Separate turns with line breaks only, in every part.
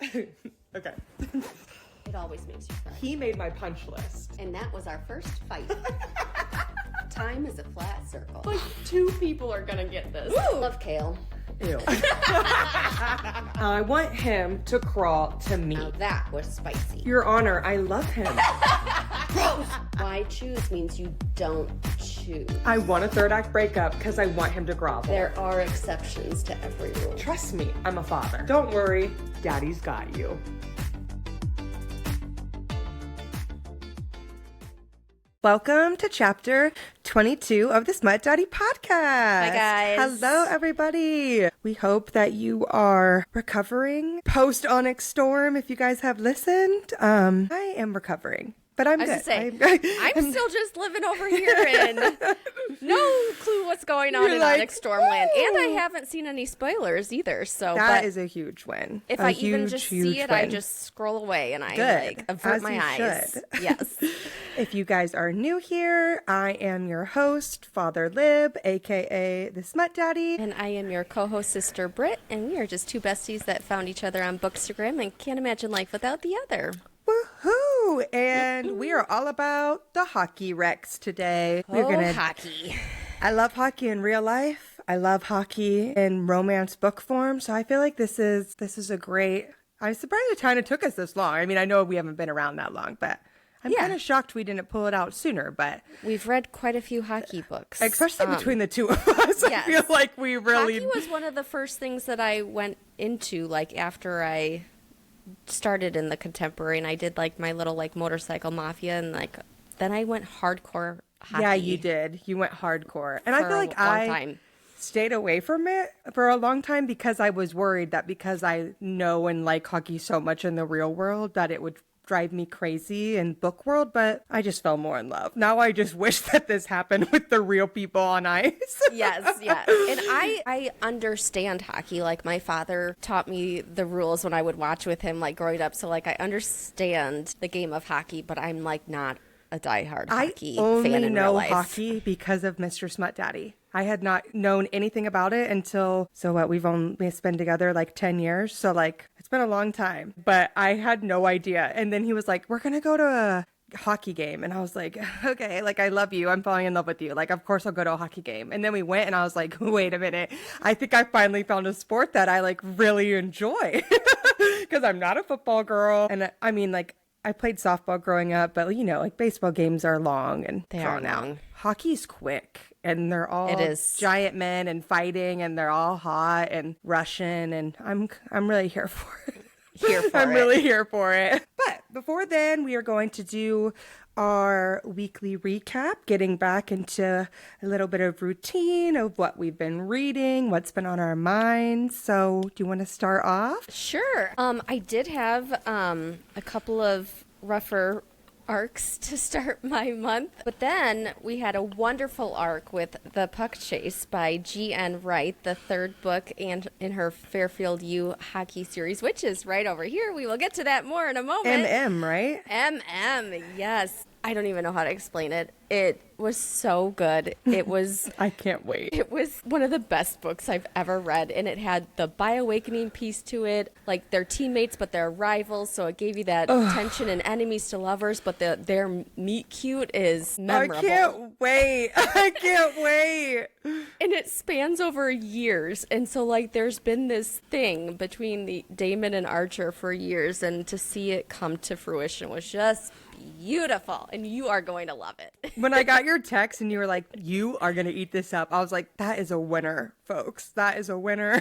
Okay.
It always makes you cry.
He made my punch list.
And that was our first fight. Time is a flat circle.
Like 2 people are gonna get this.
Ooh. Love kale.
Ew. I want him to crawl to me.
Now that was spicy.
Your Honor, I love him.
Gross. Why choose means you don't choose.
I want a third act breakup because I want him to grovel.
There are exceptions to every rule.
Trust me, I'm a father. Don't worry, Daddy's got you. Welcome to chapter 22 of the Smut Daddy Podcast.
Hi, guys.
Hello, everybody. We hope that you are recovering post-Onyx Storm. If you guys have listened, I am recovering, but I'm good.
I'm still just living over here and no clue what's going on in Onyx Stormland. And I haven't seen any spoilers either. So
that is a huge win.
If I even just see it, I just scroll away and I avert my eyes. Yes.
If you guys are new here, I am your host, Father Lib, aka the Smut Daddy.
And I am your co-host, Sister Britt, and we are just 2 besties that found each other on Bookstagram and can't imagine life without the other.
Woohoo! And we are all about the hockey wrecks today.
Hockey.
I love hockey in real life. I love hockey in romance book form. So I feel like this is a great. I'm surprised it kind of took us this long. I mean, I know we haven't been around that long, but I'm kind of shocked we didn't pull it out sooner. But
we've read quite a few hockey books,
especially between the two of us.
Yes.
I feel like we really.
Hockey was one of the first things that I went into, like after I started in the contemporary, and I did like my little like motorcycle mafia, and like then I went hardcore hockey.
Yeah, you did. You went hardcore, and I feel like I stayed away from it for a long time because I was worried that because I know and like hockey so much in the real world that it would drive me crazy in book world, but I just fell more in love. Now I just wish that this happened with the real people on ice.
Yes. And I understand hockey. Like my father taught me the rules when I would watch with him like growing up. So like I understand the game of hockey, but I'm like not a diehard hockey fan in real life. I only know
hockey because of Mr. Smut Daddy. I had not known anything about it until, we've only been together like 10 years. So like, it's been a long time, but I had no idea. And then he was like, we're going to go to a hockey game. And I was like, okay, like, I love you. I'm falling in love with you. Like, of course I'll go to a hockey game. And then we went and I was like, wait a minute. I think I finally found a sport that I like really enjoy because I'm not a football girl. And I mean, like, I played softball growing up, but you know, like baseball games are long and drawn out. Hockey's quick and they're all giant men and fighting and they're all hot and Russian and I'm really here for it. Really here for it. But before then, we are going to do our weekly recap, getting back into a little bit of routine of what we've been reading, what's been on our minds. So do you want to start off?
Sure. I did have a couple of rougher arcs to start my month, but then we had a wonderful arc with The Puck Chase by G.N. Wright, the 3rd book and in her Fairfield U hockey series, which is right over here. We will get to that more in a moment.
MM, right?
MM, yes. I don't even know how to explain it. It was so good. It was...
I can't wait.
It was one of the best books I've ever read, and it had the bioawakening piece to it. Like, they're teammates, but they're rivals, so it gave you that tension and enemies to lovers, but their meet cute is memorable.
I can't wait.
And it spans over years, and so, like, there's been this thing between the Damon and Archer for years, and to see it come to fruition was just beautiful, and you are going to love it.
When I got your text and you were like, you are going to eat this up, I was like, that is a winner, folks. That is a winner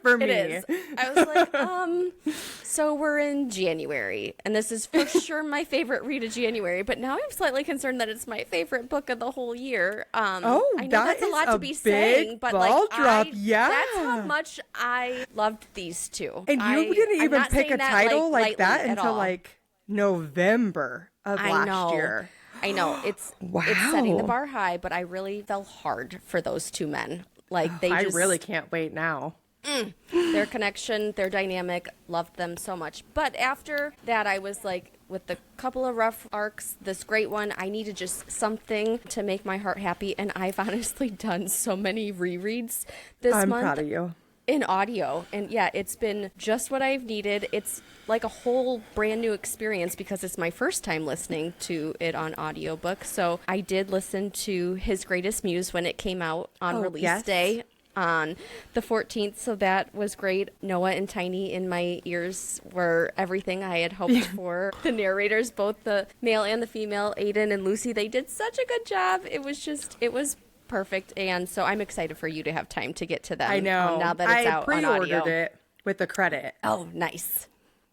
for me.
It is. I was like, so we're in January, and this is for sure my favorite read of January, but now I'm slightly concerned that it's my favorite book of the whole year. I know that's a lot to be saying, but like, that's how much I loved these two.
And you didn't even pick a title like that until like November of last year.
I know. It's setting the bar high, but I really fell hard for those two men. Like I
really can't wait now.
Their connection, their dynamic, loved them so much. But after that, I was like, with the couple of rough arcs, this great one, I needed just something to make my heart happy. And I've honestly done so many rereads this month.
I'm proud of you.
in audio. And yeah, it's been just what I've needed. It's like a whole brand new experience because it's my first time listening to it on audiobook. So I did listen to His Greatest Muse when it came out on release day on the 14th. So that was great. Noah and Tiny in my ears were everything I had hoped for. The narrators, both the male and the female, Aiden and Lucy, they did such a good job. It was perfect. And so I'm excited for you to have time to get to them.
I know.
Now that it's out on audio.
I pre-ordered it with the credit.
Oh, nice.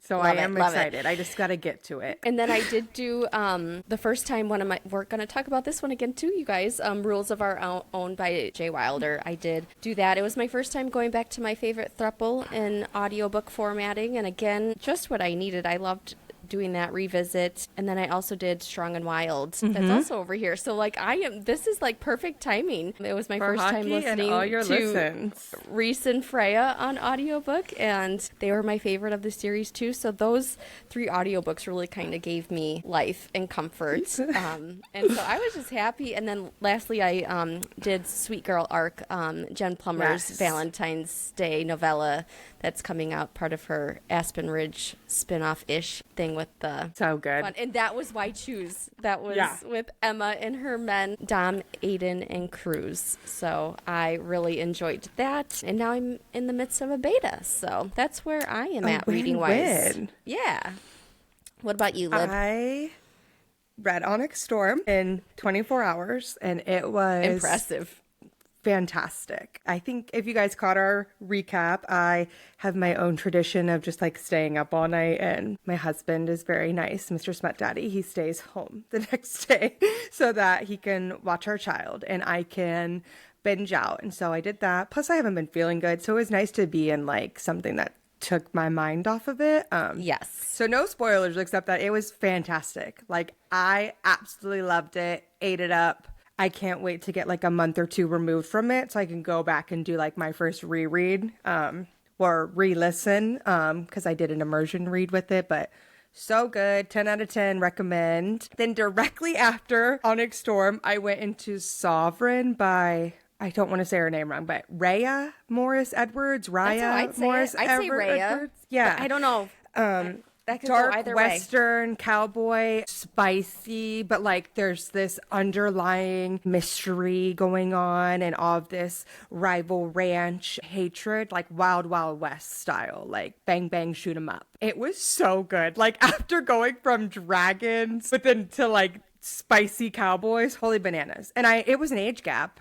So I am excited. I just got to get to it.
And then I did do the first time we're going to talk about this one again too, you guys, Rules of Our Own by Jay Wilder. I did do that. It was my first time going back to my favorite throuple in audiobook formatting. And again, just what I needed. I loved doing that revisit. And then I also did Strong and Wild. That's also over here. So like this is like perfect timing. It was my first time listening to Reese and Freya on audiobook, and they were my favorite of the series too. So those 3 audiobooks really kind of gave me life and comfort. And so I was just happy. And then lastly, I did Sweet Girl Arc, Jen Plummer's Valentine's Day novella that's coming out, part of her Aspen Ridge spin-off-ish thing with the
so good
fun. And that was Why Choose. That was with Emma and her men, Dom, Aiden, and Cruz. So I really enjoyed that. And now I'm in the midst of a beta. So that's where I am at reading-wise. Yeah. What about you, Lib?
I read Onyx Storm in 24 hours, and it was
impressive.
Fantastic. I think if you guys caught our recap, I have my own tradition of just like staying up all night, and my husband is very nice, Mr. Smut Daddy. He stays home the next day so that he can watch our child and I can binge out. And so I did that. Plus I haven't been feeling good, so it was nice to be in like something that took my mind off of it.
Yes.
So no spoilers except that it was fantastic. Like I absolutely loved it, ate it up. I can't wait to get like a month or 2 removed from it so I can go back and do like my first reread or re-listen because I did an immersion read with it. But so good. 10 out of 10. Recommend. Then directly after Onyx Storm, I went into Sovereign by, I don't want to say her name wrong, but Raya Morris Edwards.
I'd say Raya.
Edwards. Yeah.
I don't know. That could
Dark
go either
Western cowboy, spicy, but like there's this underlying mystery going on and all of this rival ranch hatred, like Wild Wild West style, like bang bang shoot 'em up. It was so good. Like after going from dragons but then to like spicy cowboys, holy bananas. And it was an age gap.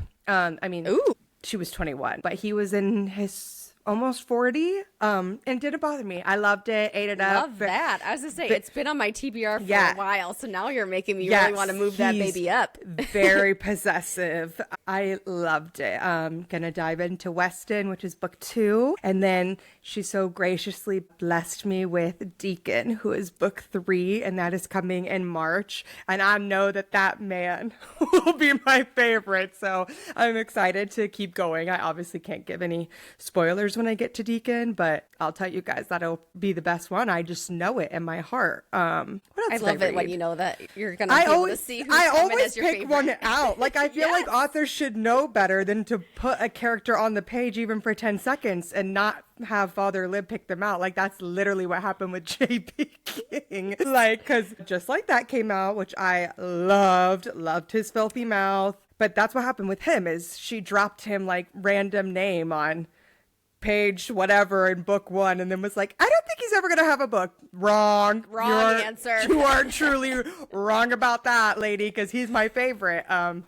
She was 21, but he was in his almost 40, and it didn't bother me. I loved it, ate it up.
Love that. I was gonna say, it's been on my TBR for a while, so now you're making me really want to move that baby up.
Very possessive. I loved it. Gonna dive into Weston, which is book 2, and then she so graciously blessed me with Deacon, who is book 3, and that is coming in March, and I know that man will be my favorite, so I'm excited to keep going. I obviously can't give any spoilers when I get to Deacon, but I'll tell you guys that'll be the best one. I just know it in my heart. What else
I love it when you know that you're gonna be able to see who's
I
coming
always
as your
pick
favorite.
one out. Like I feel like authors should know better than to put a character on the page even for 10 seconds and not have Father Lib pick them out. Like that's literally what happened with J.P. King. Like, because Just Like That came out, which I loved his filthy mouth. But that's what happened with him is she dropped him like random name on page whatever in book 1 and then was like, I don't think he's ever gonna have a book. Wrong
Answer.
You are truly wrong about that, lady, because he's my favorite.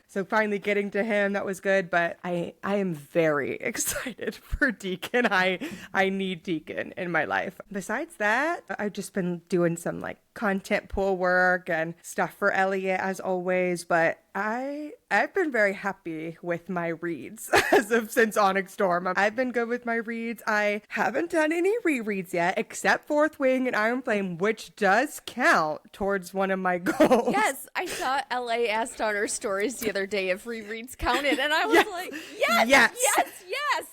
So finally getting to him, that was good, but I am very excited for Deacon. I need Deacon in my life. Besides that, I've just been doing some like content pool work and stuff for Elliot as always, but I've been very happy with my reads since Onyx Storm. I've been good with my reads. I haven't done any rereads yet, except Fourth Wing and Iron Flame, which does count towards one of my goals.
Yes, I saw LA asked on her stories the other day if rereads counted, and I was like, yes.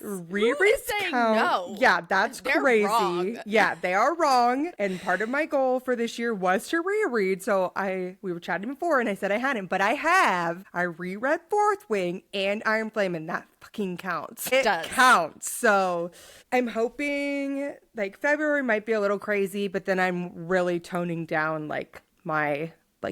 Rereads count. No? Yeah, that's
They're
crazy.
Wrong.
Yeah, they are wrong. And part of my goal for this year was to reread. So we were chatting before, and I said I hadn't, but I had. I reread Fourth Wing and Iron Flame, and that fucking counts. It
does.
counts. So I'm hoping like February might be a little crazy, but then I'm really toning down like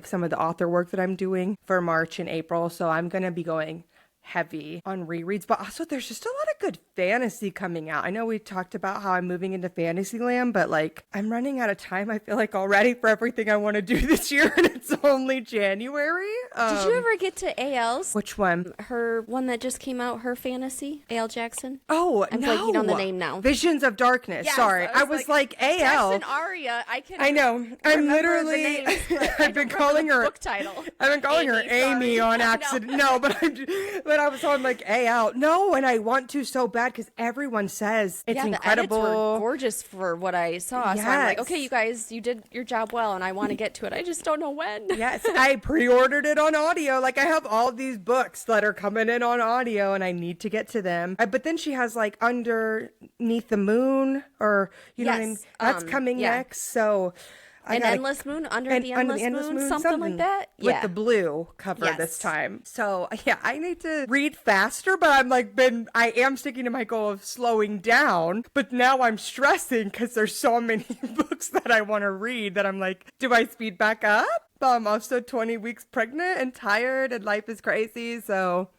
some of the author work that I'm doing for March and April. So I'm going to be going heavy on rereads, but also there's just a lot of good fantasy coming out. I know we talked about how I'm moving into Fantasyland, but like I'm running out of time, I feel like, already for everything I want to do this year, and it's only January.
Did you ever get to AL's?
Which one?
Her one that just came out, her fantasy, A.L. Jackson.
Oh,
I'm
no.
blanking on the name now.
Visions of Darkness.
Yes,
Sorry. I was like AL.
Jackson Aria.
I know. I'm literally.
The names,
I've been calling her
book title.
I've been calling her Amy on accident. No, but I was on like AL. No, and I want to so bad because everyone says it's incredible.
The edits were gorgeous for what I saw.
Yes.
So I'm like, okay, you guys, you did your job well, and I want to get to it. I just don't know when.
Yes, I pre-ordered it on audio. Like I have all these books that are coming in on audio, and I need to get to them. But then she has like Underneath the Moon, or you know what I mean? That's coming next. So.
Endless Moon, under the endless moon, something like that.
With the blue cover this time. So yeah, I need to read faster, but I am sticking to my goal of slowing down. But now I'm stressing because there's so many books that I want to read that I'm like, do I speed back up? I'm also 20 weeks pregnant and tired, and life is crazy. So.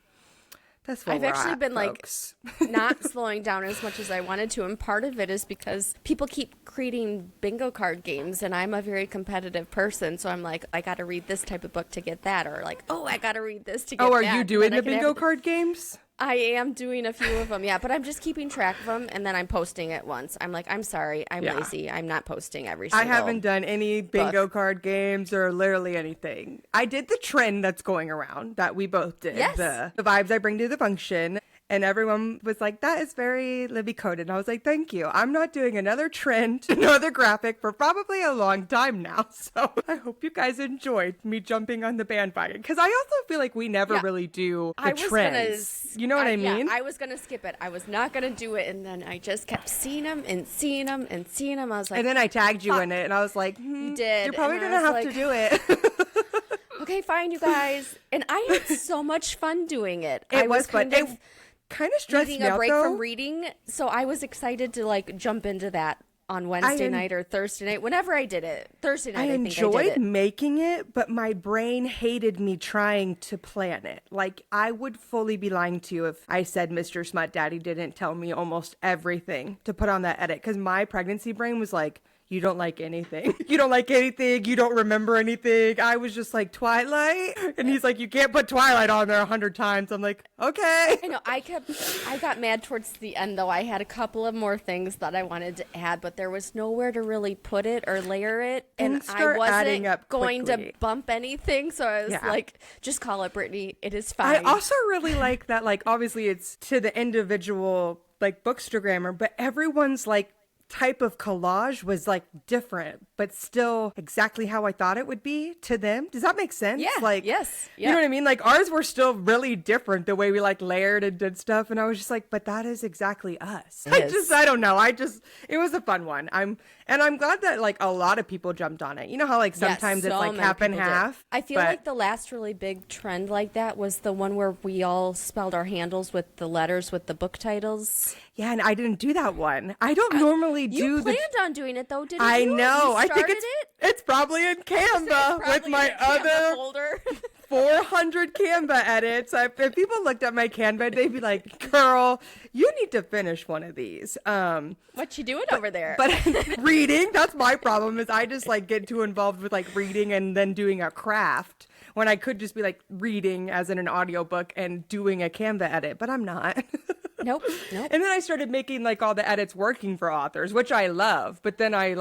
I've actually been
folks.
like not slowing down as much as I wanted to, and part of it is because people keep creating bingo card games, and I'm a very competitive person, so I'm like, I got to read this type of book to get that, or like, I got to read this to get that.
Oh, are you doing the bingo card games?
I am doing a few of them, yeah, but I'm just keeping track of them, and then I'm posting it once. I'm like, I'm sorry, I'm lazy. I'm not posting every single
I haven't done any bingo card games or literally anything. I did the trend that's going around that we both did.
Yes.
The vibes I bring to the function. And everyone was like, that is very Libby coded. And I was like, thank you. I'm not doing another trend, another graphic for probably a long time now. So I hope you guys enjoyed me jumping on the bandwagon. Because I also feel like we never really do the trends. You know what I mean?
Yeah, I was going to skip it. I was not going to do it. And then I just kept seeing them and seeing them and seeing them. I was like,
and then I tagged you in it. And I was like,
you did.
You're probably going to have to do it.
Okay, fine, you guys. And I had so much fun doing it.
It was fun. Kind of stressed me out,
needing a break
though.
from reading, so I was excited to like jump into that on Wednesday night or Thursday night, whenever I did it. Thursday night, I think I did it.
I enjoyed making it, but my brain hated me trying to plan it. Like, I would fully be lying to you if I said Mr. Smut Daddy didn't tell me almost everything to put on that edit, because my pregnancy brain was like, you don't like anything. You don't like anything. You don't remember anything. I was just like, Twilight? And he's like, you can't put Twilight on there 100 times. I'm like, okay.
I know. I got mad towards the end, though. I had a couple of more things that I wanted to add, but there was nowhere to really put it or layer it. And I wasn't going to bump anything. So I was like, just call it, Brittany. It is fine.
I also really like that, like, obviously it's to the individual, like, Bookstagrammer, but everyone's, like, type of collage was like different, but still exactly how I thought it would be to them. Does that make sense?
Yeah.
Like,
yes.
You know what I mean? Like ours were still really different the way we like layered and did stuff. And I was just like, but that is exactly us. I don't know. It was a fun one. I'm glad that like a lot of people jumped on it. You know how like sometimes it's like half and half.
I feel like the last really big trend like that was the one where we all spelled our handles with the letters with the book titles.
Yeah, and I didn't do that one. I don't normally do.
You planned on doing it though, didn't you?
I know.
I
think it's probably in Canva with my other folder. 400 Canva edits. If people looked at my Canva, they'd be like, girl, you need to finish one of these.
What you doing over there?
But reading, that's my problem, is I just like get too involved with like reading and then doing a craft when I could just be like reading as in an audiobook and doing a Canva edit, but I'm not.
Nope.
And then I started making like all the edits working for authors, which I love, but then I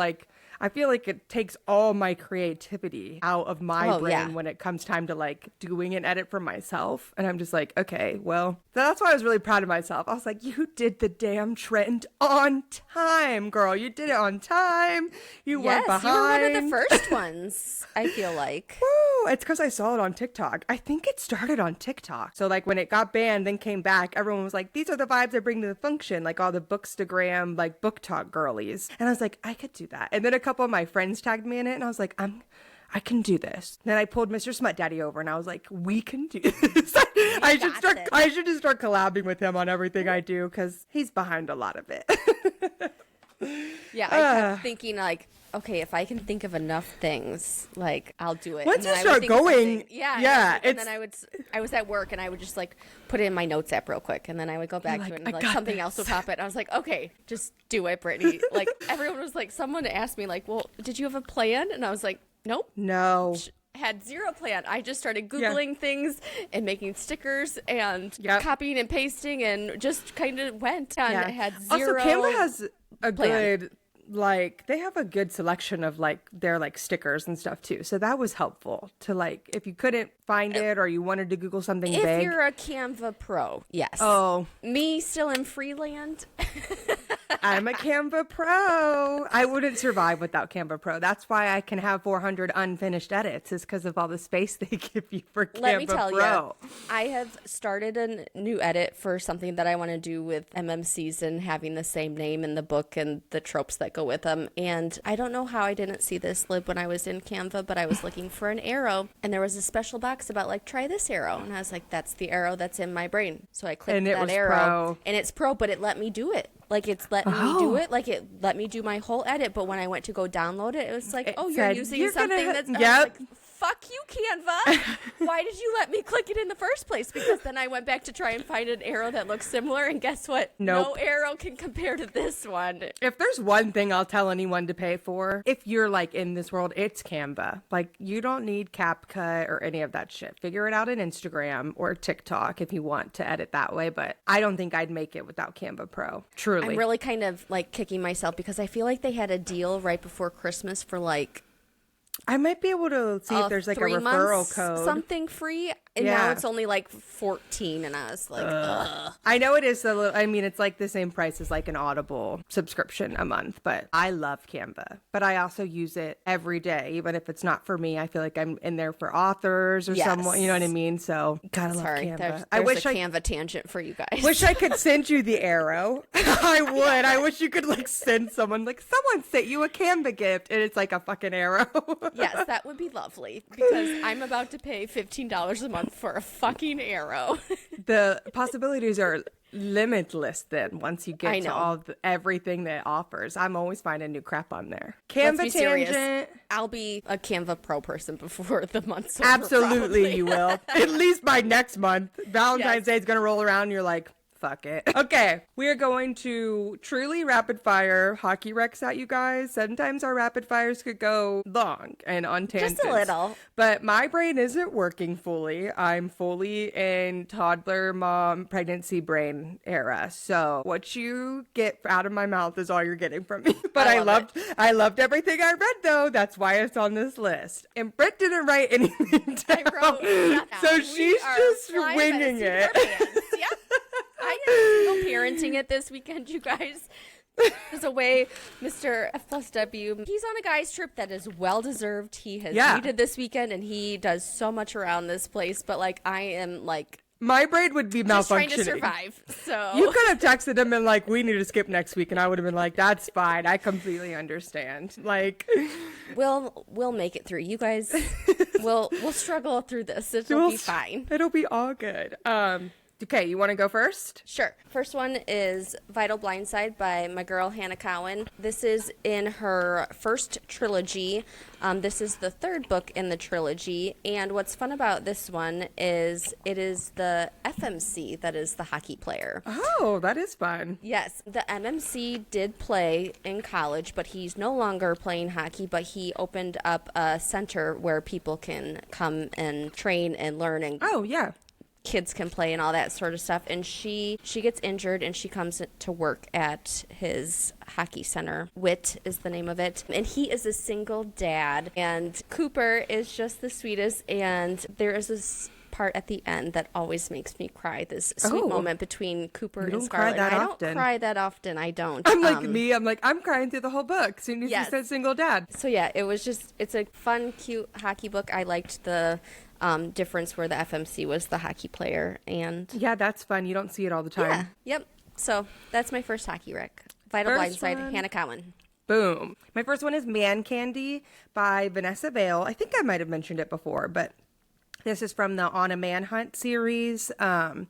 feel like it takes all my creativity out of my brain when it comes time to like doing an edit for myself. And I'm just like, okay, well, that's why I was really proud of myself. I was like, you did the damn trend on time, girl. You did it on time. You weren't behind.
You were one of the first ones, I feel like.
Woo, it's because I saw it on TikTok. I think it started on TikTok. So like when it got banned, then came back, everyone was like, these are the vibes I bring to the function. Like all the Bookstagram, like book talk girlies. And I was like, I could do that. And then a couple of my friends tagged me in it, and I was like, I'm I can do this. Then I pulled Mr. Smut Daddy over and I was like, we can do this. I should just start collabing with him on everything I do because he's behind a lot of it.
Yeah, I kept thinking like, okay, if I can think of enough things, like I'll do it.
Once you start going,
and then I was at work and I would just like put it in my notes app real quick, and then I would go back to it and like something else would pop it. And I was like, okay, just do it, Brittany. Like everyone was like, someone asked me like, well, did you have a plan? And I was like, nope,
no.
Had zero plan. I just started Googling things and making stickers and copying and pasting and just kind of went and I had zero.
Also, Canva has a
plan.
good, like, they have a good selection of like their like stickers and stuff too. So that was helpful to like, if you couldn't find it or you wanted to Google something
if
big.
If you're a Canva pro, yes.
Oh.
Me still in Freeland.
I'm a Canva pro. I wouldn't survive without Canva Pro. That's why I can have 400 unfinished edits, is because of all the space they give you for Canva Pro.
Let me tell you, I have started a new edit for something that I want to do with MMCs and having the same name in the book and the tropes that go with them. And I don't know how I didn't see this, Lib, when I was in Canva, but I was looking for an arrow and there was a special box about like, try this arrow. And I was like, that's the arrow that's in my brain. So I clicked that arrow and it's pro, but it let me do it. Like it's letting me do it. Like it let me do my whole edit. But when I went to go download it, it was like, oh, you're using something that's...
Yep.
I was like, fuck you, Canva. Why did you let me click it in the first place? Because then I went back to try and find an arrow that looks similar. And guess what?
Nope.
No arrow can compare to this one.
If there's one thing I'll tell anyone to pay for, if you're like in this world, it's Canva. Like you don't need CapCut or any of that shit. Figure it out in Instagram or TikTok if you want to edit that way. But I don't think I'd make it without Canva Pro. Truly.
I'm really kind of like kicking myself because I feel like they had a deal right before Christmas for like...
I might be able to see if there's like a referral code.
Something free. And now it's only like 14 and I was like, ugh.
I know it is a little, I mean, it's like the same price as like an Audible subscription a month, but I love Canva. But I also use it every day, even if it's not for me. I feel like I'm in there for authors or someone, you know what I mean? So gotta love Canva.
There's
I wish
a Canva tangent for you guys.
Wish I could send you the arrow. I would. I wish you could like send someone, like someone sent you a Canva gift and it's like a fucking arrow.
Yes, that would be lovely because I'm about to pay $15 a month for a fucking arrow.
The possibilities are limitless then once you get to everything that it offers. I'm always finding new crap on there. Canva tangent.
I'll be a Canva Pro person before the month's over.
Absolutely, you will. At least by next month. Valentine's Day is going to roll around and you're like, fuck it. Okay, we are going to truly rapid fire hockey recs at you guys. Sometimes our rapid fires could go long and on tangents.
Just a little.
But my brain isn't working fully. I'm fully in toddler, mom, pregnancy brain era. So what you get out of my mouth is all you're getting from me. But I loved everything I read though. That's why it's on this list. And Britt didn't write anything down.
I wrote nothing.
So she's just winging it.
Yep. I am single parenting it this weekend, you guys. There's a way Mr. F+W, he's on a guy's trip that is well-deserved. He has needed this weekend, and he does so much around this place. But, like, I am, like...
My brain would be malfunctioning.
Just trying to survive, so...
You could have texted him and, like, we need to skip next week, and I would have been like, that's fine. I completely understand. Like...
We'll make it through. You guys, we'll struggle through this. It'll be fine.
It'll be all good. Okay, you want to go first?
Sure. First one is Vital Blindside by my girl Hannah Cowan. This is in her first trilogy. This is the third book in the trilogy. And what's fun about this one is it is the FMC that is the hockey player.
Oh, that is fun.
Yes. The MMC did play in college, but he's no longer playing hockey, but he opened up a center where people can come and train and learn and kids can play and all that sort of stuff. And she gets injured and she comes to work at his hockey center. Wit is the name of it. And he is a single dad. And Cooper is just the sweetest. And there is this part at the end that always makes me cry. This sweet moment between Cooper and Scarlett. I don't cry that often. I don't.
I'm like me. I'm like, I'm crying through the whole book as soon as you said single dad.
So yeah, it's a fun, cute hockey book. I liked the difference where the FMC was the hockey player. And
yeah, that's fun. You don't see it all the time.
Yeah. Yep. So that's my first hockey rec. Vital Blindside, Hannah Cowan.
Boom. My first one is Man Candy by Vanessa Vale. I think I might have mentioned it before, but this is from the On a Manhunt series. And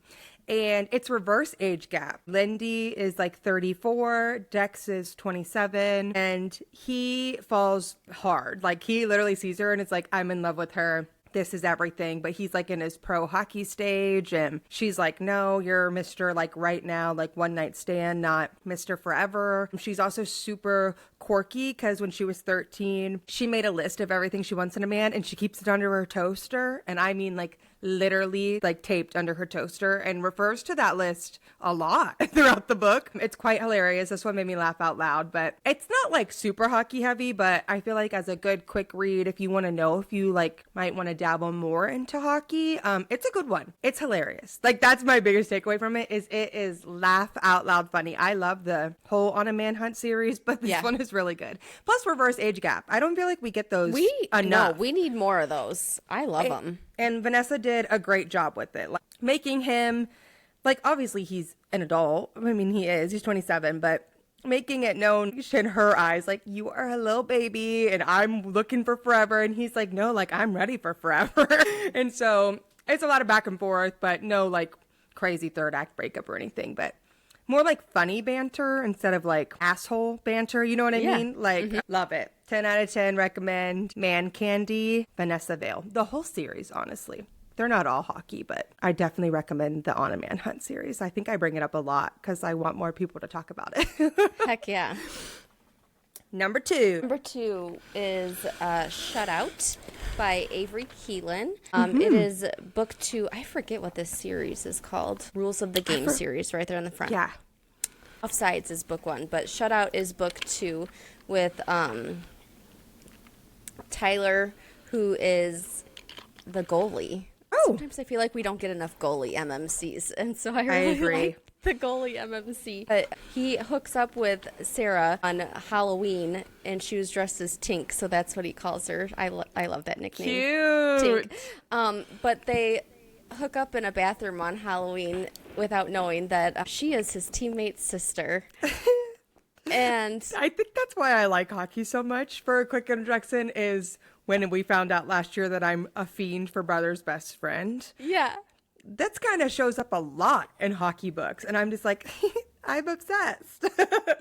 it's reverse age gap. Lindy is like 34, Dex is 27, and he falls hard. Like, he literally sees her and it's like, I'm in love with her. This is everything. But he's like in his pro hockey stage, and she's like, no, you're Mr. like right now, like one night stand, not Mr. forever. She's also super quirky because when she was 13, she made a list of everything she wants in a man and she keeps it under her toaster. And I mean, like, literally like taped under her toaster, and refers to that list a lot throughout the book. It's quite hilarious. This one made me laugh out loud, but it's not like super hockey heavy, but I feel like as a good quick read, if you want to know if you like might want to dabble more into hockey, it's a good one. It's hilarious. Like, that's my biggest takeaway from it is laugh out loud funny. I love the whole On a Manhunt series, but this one is really good. Plus reverse age gap. I don't feel like we get those enough.
No, we need more of those. I love them.
And Vanessa did a great job with it, like making him, like, obviously he's an adult. I mean, he's 27, but making it known in her eyes, like, you are a little baby and I'm looking for forever. And he's like, no, like, I'm ready for forever. And so it's a lot of back and forth, but no like crazy third act breakup or anything, but more like funny banter instead of like asshole banter. You know what I mean? Like, love it. 10 out of 10 recommend Man Candy, Vanessa Vale. The whole series, honestly. They're not all hockey, but I definitely recommend the On a Manhunt series. I think I bring it up a lot because I want more people to talk about it.
Heck yeah.
Number two.
Number two is Shut Out by Avery Keelan. It is book 2. I forget what this series is called. Rules of the Game series right there on the front.
Yeah.
Offsides is book 1, but Shut Out is book 2 with Tyler, who is the goalie. Oh. Sometimes I feel like we don't get enough goalie MMCs, and so I really
agree.
like the goalie MMC. But he hooks up with Sarah on Halloween, and she was dressed as Tink, so that's what he calls her. I love that nickname.
Cute.
Tink. But they hook up in a bathroom on Halloween without knowing that she is his teammate's sister. And
I think that's why I like hockey so much. For a quick introduction is when we found out last year that I'm a fiend for Brother's Best Friend.
yeah.
That's kind of shows up a lot in hockey books. And I'm just like, I'm obsessed.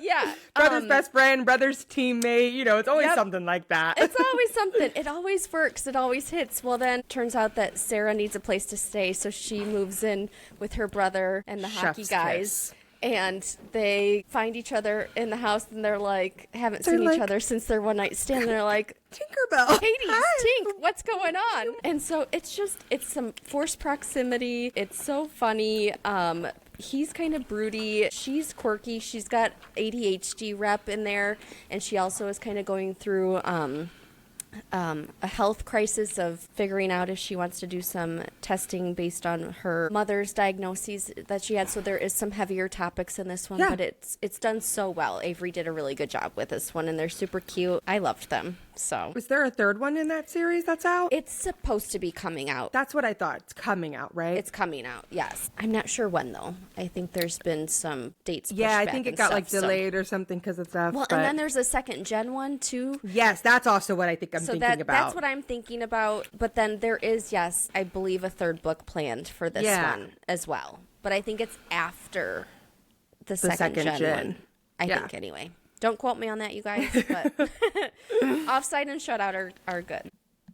Yeah.
Brother's best friend, brother's teammate. You know, it's always something like that.
It's always something. It always works. It always hits. Well, then turns out that Sarah needs a place to stay. So she moves in with her brother and the hockey
Chef's
guys.
kiss.
And they find each other in the house, and they're like, haven't seen each other since their one night stand. And they're like,
Tinkerbell.
Hades,
Hi.
Tink, what's going on? And so it's some forced proximity. It's so funny. He's kind of broody. She's quirky. She's got ADHD rep in there. And she also is kind of going through a health crisis of figuring out if she wants to do some testing based on her mother's diagnoses that she had. So there is some heavier topics in this one, but it's done so well. Avery did a really good job with this one, and they're super cute. I loved them. So
Was there a third one in that series that's out?
it's supposed to be coming out.
That's what I thought. It's coming out, right?
It's coming out, yes. I'm not sure when, though. I think there's been some dates pushed
yeah, I
back
think it
and
got
stuff,
like delayed or something because of stuff.
Well,
but
and then there's a second gen one, too.
yes, that's also what I think I'm thinking about.
That's what I'm thinking about. But then there is, yes, I believe a third book planned for this one as well. But I think it's after the second gen one. I think, anyway. Don't quote me on that, you guys. But Offside and Shutout are good.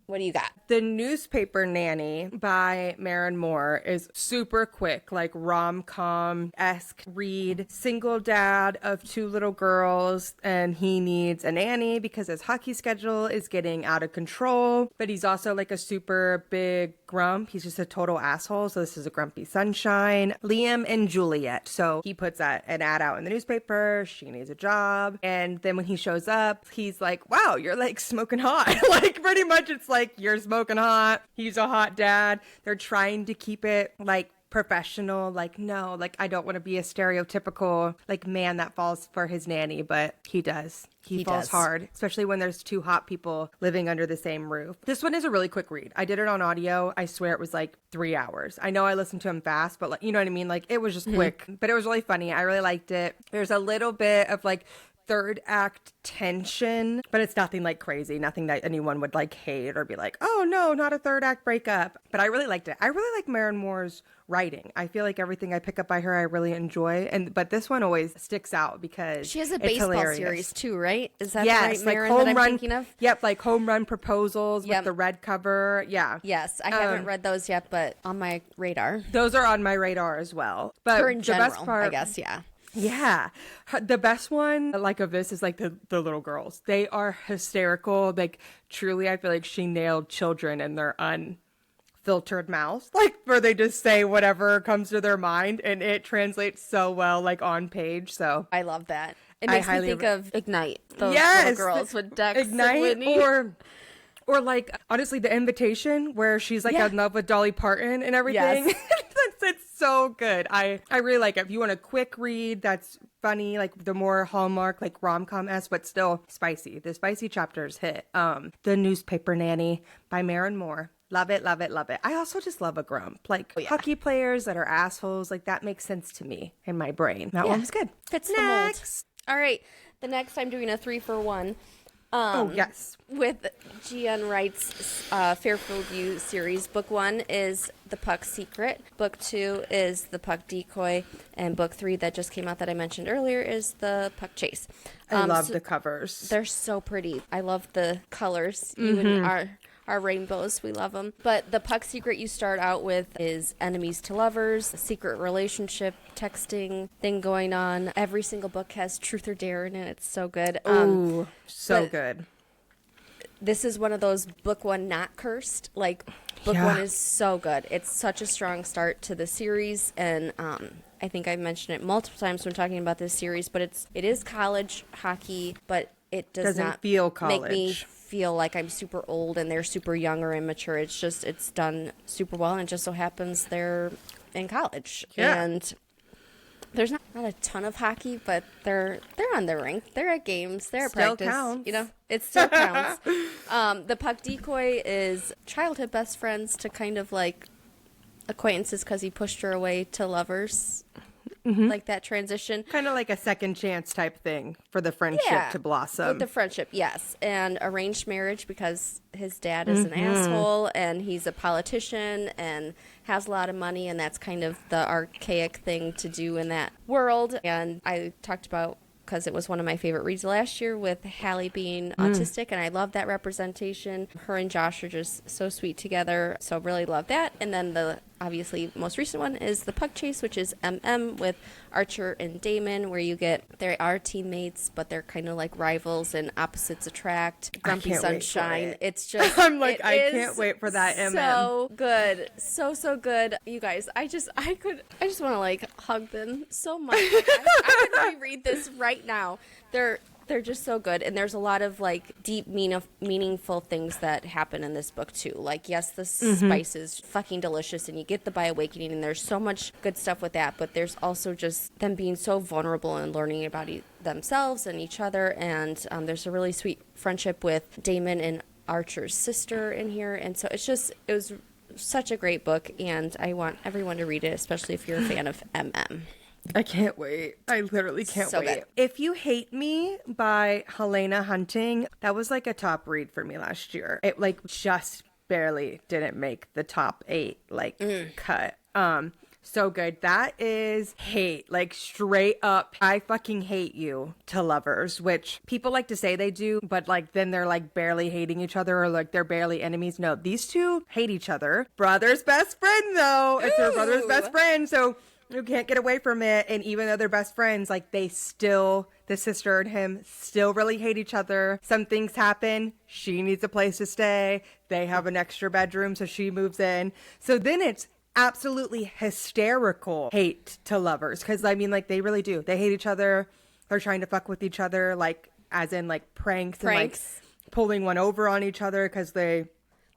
What do you got?
The Newspaper Nanny by Maren Moore is super quick, like rom-com-esque read. Single dad of 2 little girls, and he needs a nanny because his hockey schedule is getting out of control. But he's also like a super big grump. He's just a total asshole. So this is a grumpy sunshine. Liam and Juliet. So he puts an ad out in the newspaper. She needs a job. And then when he shows up, he's like, wow, you're like smoking hot. Like pretty much it's like, you're smoking hot. He's a hot dad. They're trying to keep it like professional. Like, no, like I don't want to be a stereotypical like man that falls for his nanny, but he does. He falls hard, especially when there's 2 hot people living under the same roof. This one is a really quick read. I did it on audio. I swear it was like 3 hours. I know I listened to him fast, but like, you know what I mean? Like it was just quick, but it was really funny. I really liked it. There's a little bit of like third act tension, but it's nothing like crazy, nothing that anyone would like hate or be like, oh no, not a third act breakup. But I really liked it. I really like Maren Moore's writing. I feel like everything I pick up by her I really enjoy, but this one always sticks out because
she has a
it's
baseball
hilarious.
series too, right? Is that
yes,
right,
like
Maren,
home
that I'm
run,
thinking of?
Yep, like home run proposals
Yep.
with the red cover. Yeah.
Yes, I haven't read those yet, but on my radar.
Those are on my radar as well. But
Her in
the
general,
best part,
I guess, yeah.
Yeah. The best one, like, of this is like the little girls. They are hysterical. Like, truly, I feel like she nailed children in their unfiltered mouths. Like, where they just say whatever comes to their mind, and it translates so well, like, on page. So
I love that. It makes me think of Ignite, those little girls with Dex
Ignite,
and Whitney.
or like, honestly, The Invitation, where she's like in love with Dolly Parton and everything.
Yes.
It's so good. I really like it. If you want a quick read that's funny, like the more Hallmark, like rom-com-esque, but still spicy. The spicy chapters hit. The Newspaper Nanny by Maren Moore. Love it, love it, love it. I also just love a grump. Like hockey players that are assholes, like that makes sense to me in my brain. That one was good.
Fits the mold. All right. The next I'm doing a 3-for-1.
Yes.
With GN Wright's Fairfield View series. Book 1 is The Puck Secret. Book 2 is The Puck Decoy. And book 3 that just came out that I mentioned earlier is The Puck Chase.
I love the covers.
They're so pretty. I love the colors. You and our rainbows, we love them. But The Puck Secret you start out with is enemies to lovers, a secret relationship, texting thing going on. Every single book has truth or dare in it. It's so good.
Ooh, so good.
This is one of those book 1 not cursed. Like, book 1 is so good. It's such a strong start to the series, and I think I've mentioned it multiple times when talking about this series, but it is college hockey, but it doesn't not
feel
make
college.
me feel like I'm super old and they're super young or immature. It's just, it's done super well, and it just so happens they're in college.
Yeah.
And there's not a ton of hockey, but they're on the rink. They're at games. They're at
Still
practice.
counts.
You know, it still counts. The Puck Decoy is childhood best friends to kind of like acquaintances because he pushed her away to lovers. Like that transition.
Kind of like a second chance type thing for the friendship to blossom.
With the friendship, yes. And arranged marriage because his dad is an asshole and he's a politician and has a lot of money, and that's kind of the archaic thing to do in that world. And I talked about, because it was one of my favorite reads last year, with Hallie being autistic, and I love that representation. Her and Josh are just so sweet together, so really love that. And then the obviously most recent one is The Puck Chase, which is with Archer and Damon, where they are teammates, but they're kind of like rivals and opposites attract. Grumpy Sunshine. It's just
I'm like, I can't wait for that.
So good, so good, you guys. I just want to like hug them so much. I could reread this right now. They're just so good, and there's a lot of like deep, meaningful things that happen in this book too. Like, yes, the spice is fucking delicious, and you get the by awakening, and there's so much good stuff with that. But there's also just them being so vulnerable and learning about themselves and each other. And there's a really sweet friendship with Damon and Archer's sister in here, and so it was such a great book, and I want everyone to read it, especially if you're a fan of MM.
I can't wait. I literally can't
So
wait.
good.
If You Hate Me by Helena Hunting, that was like a top read for me last year. It like just barely didn't make the top 8 cut. So good. That is hate, like straight up. I fucking hate you to lovers, which people like to say they do, but like then they're like barely hating each other or like they're barely enemies. No, these two hate each other. Brother's best friend though. It's her brother's best friend. So you can't get away from it. And even though they're best friends, like the sister and him still really hate each other. Some things happen. She needs a place to stay. They have an extra bedroom, so she moves in. So then it's absolutely hysterical hate to lovers. Because I mean, like they really do. They hate each other. They're trying to fuck with each other, like as in like pranks. And like pulling one over on each other because they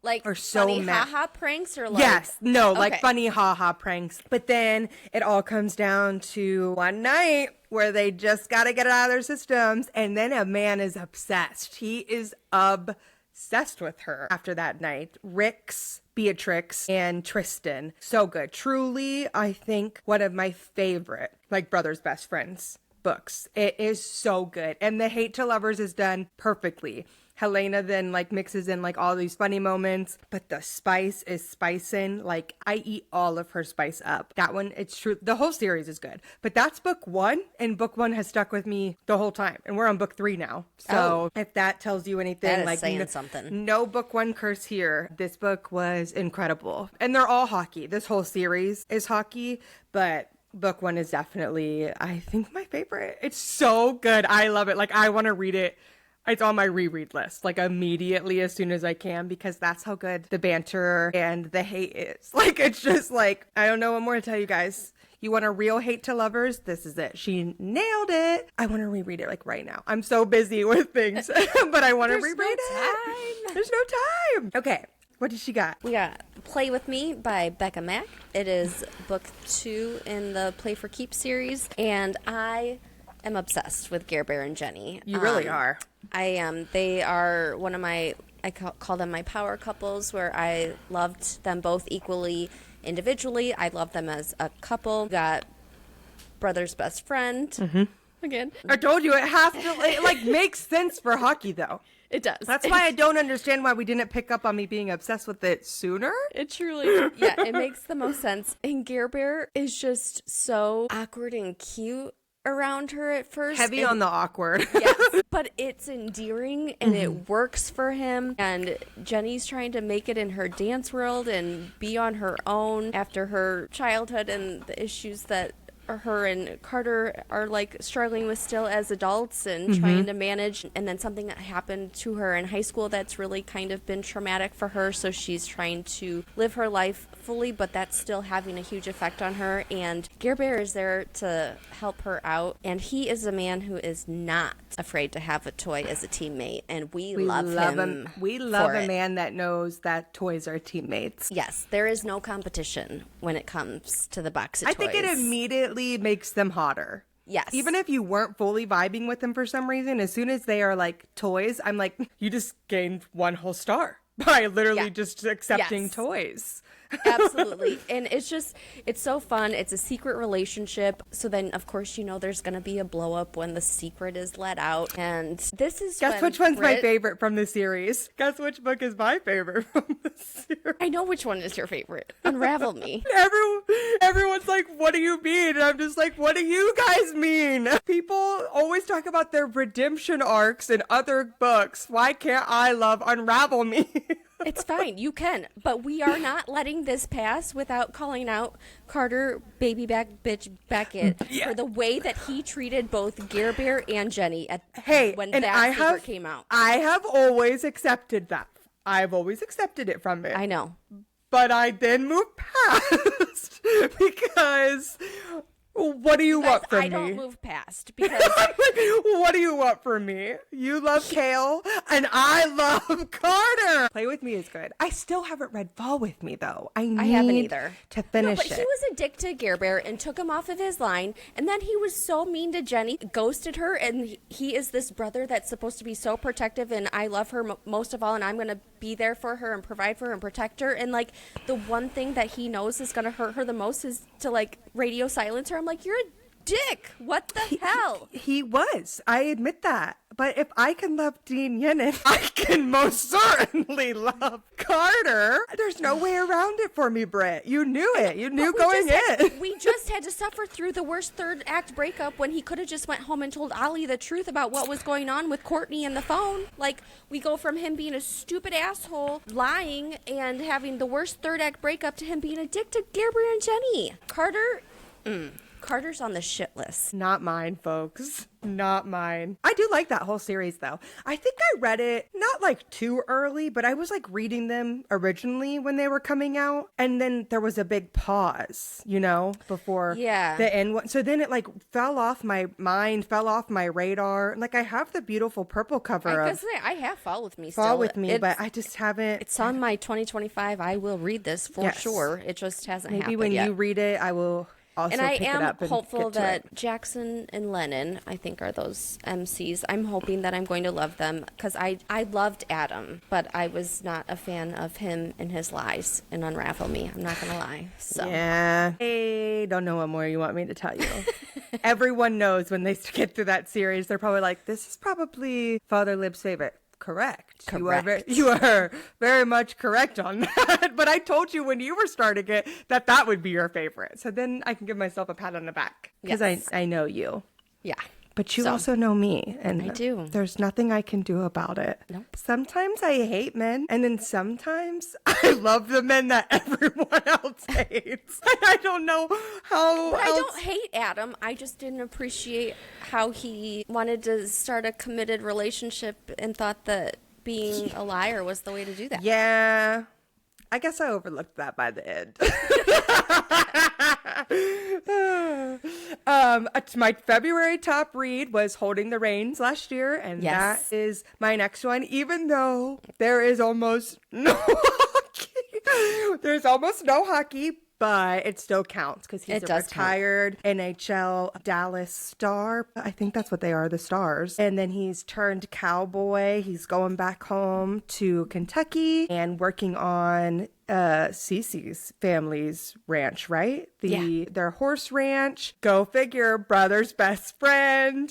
like
are so
funny
mad.
haha pranks or like
like funny haha pranks. But then it all comes down to one night where they just got to get it out of their systems, and then a man is obsessed. He is obsessed with her after that night. Rix, Beatrix, and Tristan. So good. Truly, I think one of my favorite like brothers best friends books. It is so good. And the Hate to Lovers is done perfectly. Helena then like mixes in like all these funny moments, but the spice is spicing. Like I eat all of her spice up. That one, it's true. The whole series is good, but that's book 1, and book 1 has stuck with me the whole time. And we're on book 3 now. So if that tells you anything,
that is
like
saying something.
No book 1 curse here. This book was incredible, and they're all hockey. This whole series is hockey, but book 1 is definitely, I think, my favorite. It's so good. I love it. Like I want to read it. It's on my reread list, like immediately as soon as I can, because that's how good the banter and the hate is. Like, it's just like, I don't know what more to tell you guys. You want a real Hate to Lovers? This is it. She nailed it. I want to reread it like right now. I'm so busy with things, but I want to reread it. There's no time. Okay. What does she got?
We got Play With Me by Becca Mack. It is book 2 in the Play for Keeps series, and I am obsessed with Gare Bear and Jenny.
You really are.
I am. They are one of my, I call them my power couples, where I loved them both equally individually. I love them as a couple. Got brother's best friend. Again.
I told you it has to, it like makes sense for hockey though.
It does.
That's why I don't understand why we didn't pick up on me being obsessed with it sooner.
It truly, yeah, it makes the most sense. And Gare Bear is just so awkward and cute around her at first.
Heavy on the awkward.
Yes, but it's endearing and it works for him. And Jenny's trying to make it in her dance world and be on her own after her childhood and the issues that her and Carter are like struggling with still as adults and trying to manage. And then something that happened to her in high school that's really kind of been traumatic for her, so she's trying to live her life fully, but that's still having a huge effect on her. And Gare Bear is there to help her out, and he is a man who is not afraid to have a toy as a teammate, and we love him.
We love
for
a
it.
man that knows that toys are teammates.
Yes, there is no competition when it comes to the box of
I
toys.
think it immediately makes them hotter.
Yes.
Even if you weren't fully vibing with them for some reason, as soon as they are like toys, I'm like, you just gained 1 whole star by literally just accepting toys.
Absolutely. And it's so fun. It's a secret relationship. So then, of course, there's going to be a blow up when the secret is let out. And this is
Guess which one's my favorite from the series? Guess which book is my favorite from the series?
I know which one is your favorite. Unravel me.
Everyone's like, what do you mean? And I'm just like, what do you guys mean? People always talk about their redemption arcs in other books. Why can't I love Unravel Me?
It's fine. You can. But we are not letting this pass without calling out Carter Baby Back Bitch Beckett for the way that he treated both Gare Bear and Jenny when that secret came out.
I have always accepted that. I've always accepted it from it.
I know.
But I then moved past because what do you want from me?
I don't move past because
what do you want from me? You love Kale and I love Carter. Play With Me is good. I still haven't read Fall With Me though. I
haven't either.
To finish
but he was a dick to Gare Bear and took him off of his line, and then he was so mean to Jenny, ghosted her, and he is this brother that's supposed to be so protective, and I love her most of all, and I'm going to be there for her and provide for her and protect her, and like the one thing that he knows is going to hurt her the most is to like radio silence her. I'm like, you're a dick. What the hell?
He was. I admit that. But if I can love Dean Yenin, I can most certainly love Carter. There's no way around it for me, Britt. You knew it. You knew going in.
We just had to suffer through the worst third act breakup when he could have just went home and told Ollie the truth about what was going on with Courtney and the phone. Like, we go from him being a stupid asshole, lying, and having the worst third act breakup to him being a dick to Gare Bear and Jenny. Carter's on the shit list.
Not mine, folks. Not mine. I do like that whole series, though. I think I read it not like too early, but I was like reading them originally when they were coming out. And then there was a big pause, before the end. So then it like fell off my mind, fell off my radar. Like I have the beautiful purple cover
I have Fall With Me still.
Fall With Me, but I just haven't.
It's on my 2025. I will read this for sure. It just hasn't happened
Maybe when
yet.
you read it, I will. Also
and I
pick
am
it up and
hopeful that
it.
Jackson and Lennon, I think, are those MCs. I'm hoping that I'm going to love them because I loved Adam, but I was not a fan of him and his lies and Unravel Me. I'm not going to lie. So
yeah. I don't know what more you want me to tell you. everyone knows when they get through that series, they're probably like, this is probably Father Lib's favorite. Correct. You are very much correct on that. But I told you when you were starting it that would be your favorite. So then I can give myself a pat on the back because I know you.
Yeah.
But you also know me, and
I do.
There's nothing I can do about it.
Nope.
Sometimes I hate men, and then sometimes I love the men that everyone else hates. I don't know how
But I don't hate Adam. I just didn't appreciate how he wanted to start a committed relationship and thought that being a liar was the way to do that.
Yeah. I guess I overlooked that by the end. My February top read was Holding the Reins last year, and that is my next one, even though there is almost no hockey. There's almost no hockey, but it still counts because he's a retired NHL Dallas Star. I think that's what they are, the Stars. And then he's turned cowboy. He's going back home to Kentucky and working on Cece's family's ranch, right? Their horse ranch. Go figure, brother's best friend.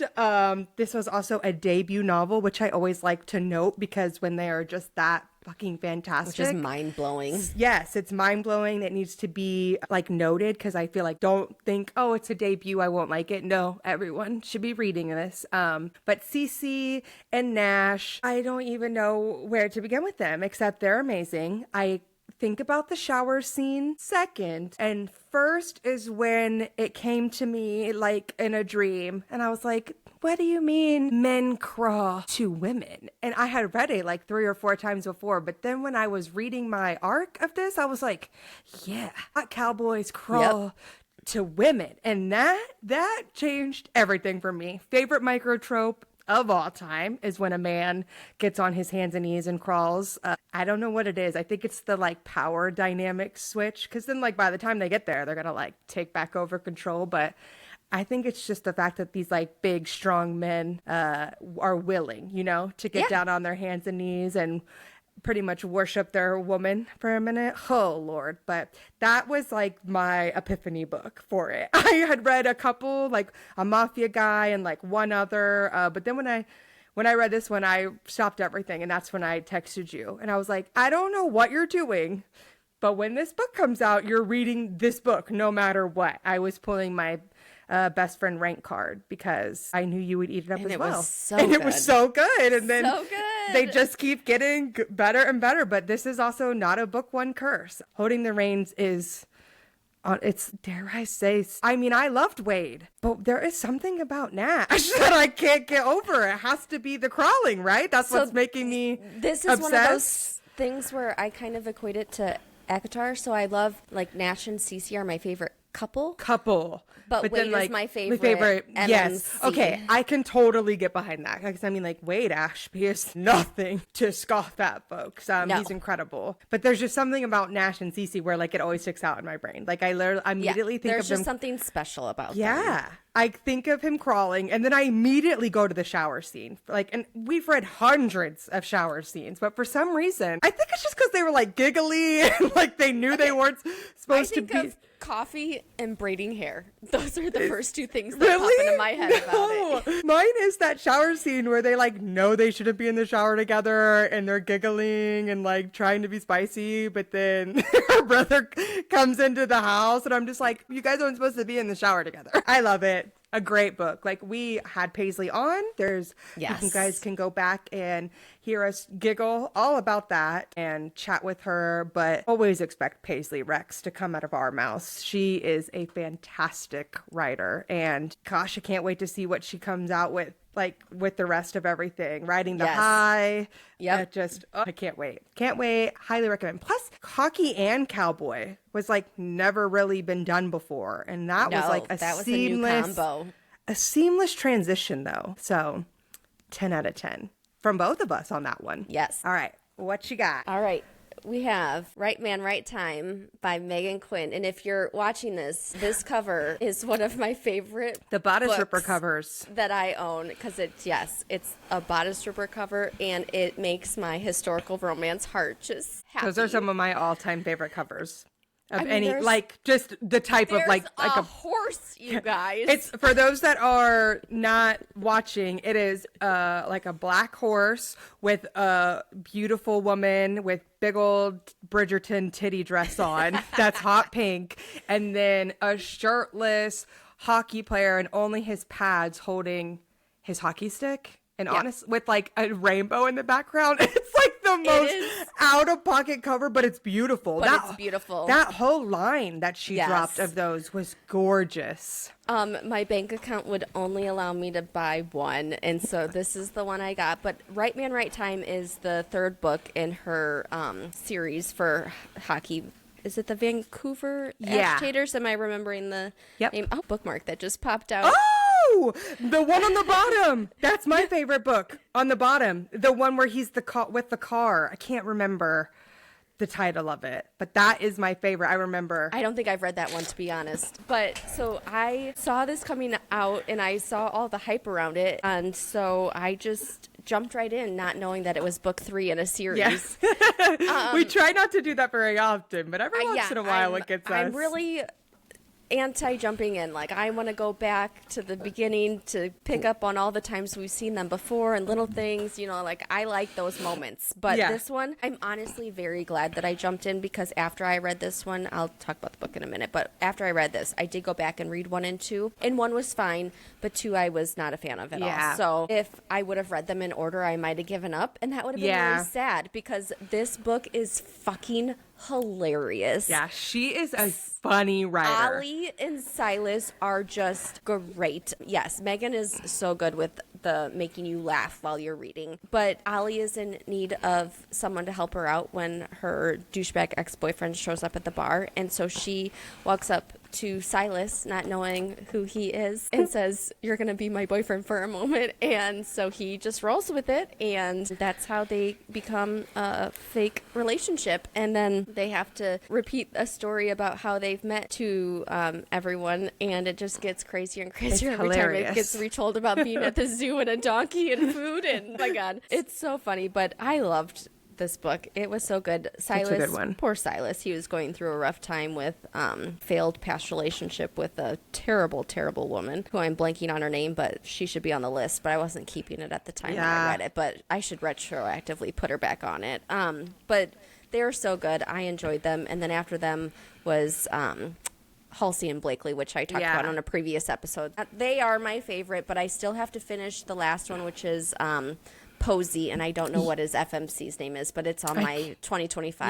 This was also a debut novel, which I always like to note because when they are just that fucking fantastic.
Which is mind-blowing.
Yes, it's mind-blowing. It needs to be like noted because I feel like don't think, oh, it's a debut, I won't like it. No, everyone should be reading this. But Cece and Nash, I don't even know where to begin with them except they're amazing. I think about the shower scene second, and first is when it came to me like in a dream, and I was like, what do you mean men crawl to women? And I had read it like 3 or 4 times before, but then when I was reading my arc of this, I was like, yeah, cowboys crawl to women. And that changed everything for me. Favorite microtrope of all time is when a man gets on his hands and knees and crawls. I don't know what it is. I think it's the like power dynamic switch, because then like by the time they get there, they're gonna like take back over control. But I think it's just the fact that these like big, strong men are willing, to get down on their hands and knees and pretty much worship their woman for a minute. Oh, Lord. But that was like my epiphany book for it. I had read a couple, like A Mafia Guy and like one other. But then when I read this one, I stopped everything. And that's when I texted you. And I was like, I don't know what you're doing, but when this book comes out, you're reading this book no matter what. I was pulling my best friend rank card because I knew you would eat it up as well. It was so good. And then they just keep getting better and better. But this is also not a book one curse. Holding the Reins is, it's, dare I say, I mean, I loved Wade, but there is something about Nash that I can't get over. It has to be the crawling, right? That's what's making me
This is
obsessed.
one of those things where I kind of equate it to Akatar. So I love, like, Nash and Cece are my favorite couple. But Wade is my favorite.
Yes. Okay. I can totally get behind that. Because I mean, like, Wade Ashby is nothing to scoff at, folks. He's incredible. But there's just something about Nash and Cece where like it always sticks out in my brain. Like I immediately think of them.
There's just something special about them.
Yeah. I think of him crawling, and then I immediately go to the shower scene. Like, and we've read hundreds of shower scenes, but for some reason, I think it's just because they were like giggly and like they knew they weren't supposed to be.
Of coffee and braiding hair. Those are the first 2 things that pop into my head about it.
Mine is that shower scene where they like know they shouldn't be in the shower together and they're giggling and like trying to be spicy, but then her brother comes into the house and I'm just like, you guys aren't supposed to be in the shower together. I love it. A great book. Like we had Paisley on. You guys can go back and hear us giggle all about that and chat with her, but always expect Paisley Rex to come out of our mouths. She is a fantastic writer, and gosh, I can't wait to see what she comes out with. Like with the rest of everything, Riding the High. I can't wait. Can't wait. Highly recommend. Plus, hockey and cowboy was like never really been done before. And that was like a seamless
combo.
A seamless transition though. So 10 out of 10 from both of us on that one.
Yes.
All right. What you got?
All right. We have Right Man, Right Time by Megan Quinn. And if you're watching this cover is one of my favorite
The bodice ripper covers
that I own, because it's a bodice ripper cover and it makes my historical romance heart just happy.
Those are some of my all-time favorite covers of any, like just the type of like
a horse, you guys.
It's for those that are not watching. It is like a black horse with a beautiful woman with big old Bridgerton titty dress on. That's hot pink, and then a shirtless hockey player and only his pads holding his hockey stick. And honest, with like a rainbow in the background, it's like the most out of pocket cover, but it's beautiful.
It's beautiful.
That whole line that she dropped of those was gorgeous.
My bank account would only allow me to buy one, and so this is the one I got. But Right Man, Right Time is the third book in her series for hockey. Is it the Vancouver Agitators? Am I remembering the name? Oh, bookmark that just popped out.
Oh, the one on the bottom. That's my favorite book on the bottom. The one where he's with the car. I can't remember the title of it, but that is my favorite. I remember.
I don't think I've read that one, to be honest. But so I saw this coming out and I saw all the hype around it. And so I just jumped right in, not knowing that it was book 3 in a series.
We try not to do that very often, but every once in a while it gets us.
I'm really anti-jumping in. Like, I want to go back to the beginning to pick up on all the times we've seen them before and little things, you know, like I like those moments. But this one, I'm honestly very glad that I jumped in, because after I read this one, I'll talk about the book in a minute, but after I read this, I did go back and read 1 and 2, and 1 was fine, but 2 I was not a fan of at all. So if I would have read them in order, I might have given up, and that would have been really sad, because this book is fucking hilarious.
Yeah, she is a funny writer.
Ollie and Silas are just great. Yes, Megan is so good with the making you laugh while you're reading. But Ollie is in need of someone to help her out when her douchebag ex-boyfriend shows up at the bar. And so she walks up to Silas, not knowing who he is, and says, "You're going to be my boyfriend for a moment." And so he just rolls with it, and that's how they become a fake relationship. And then they have to repeat a story about how they've met to everyone, and it just gets crazier and crazier every time it gets retold about being at the zoo and a donkey and food, and oh my God, it's so funny. But I loved this book. It was so good. Silas,
it's a good one.
Poor Silas. He was going through a rough time with failed past relationship with a terrible, terrible woman who I'm blanking on her name, but she should be on the list, but I wasn't keeping it at the time when I read it, but I should retroactively put her back on it. But they're so good. I enjoyed them. And then after them was Halsey and Blakely, which I talked about on a previous episode. They are my favorite, but I still have to finish the last one, which is Posey, and I don't know what his FMC's name is, but it's on my 2025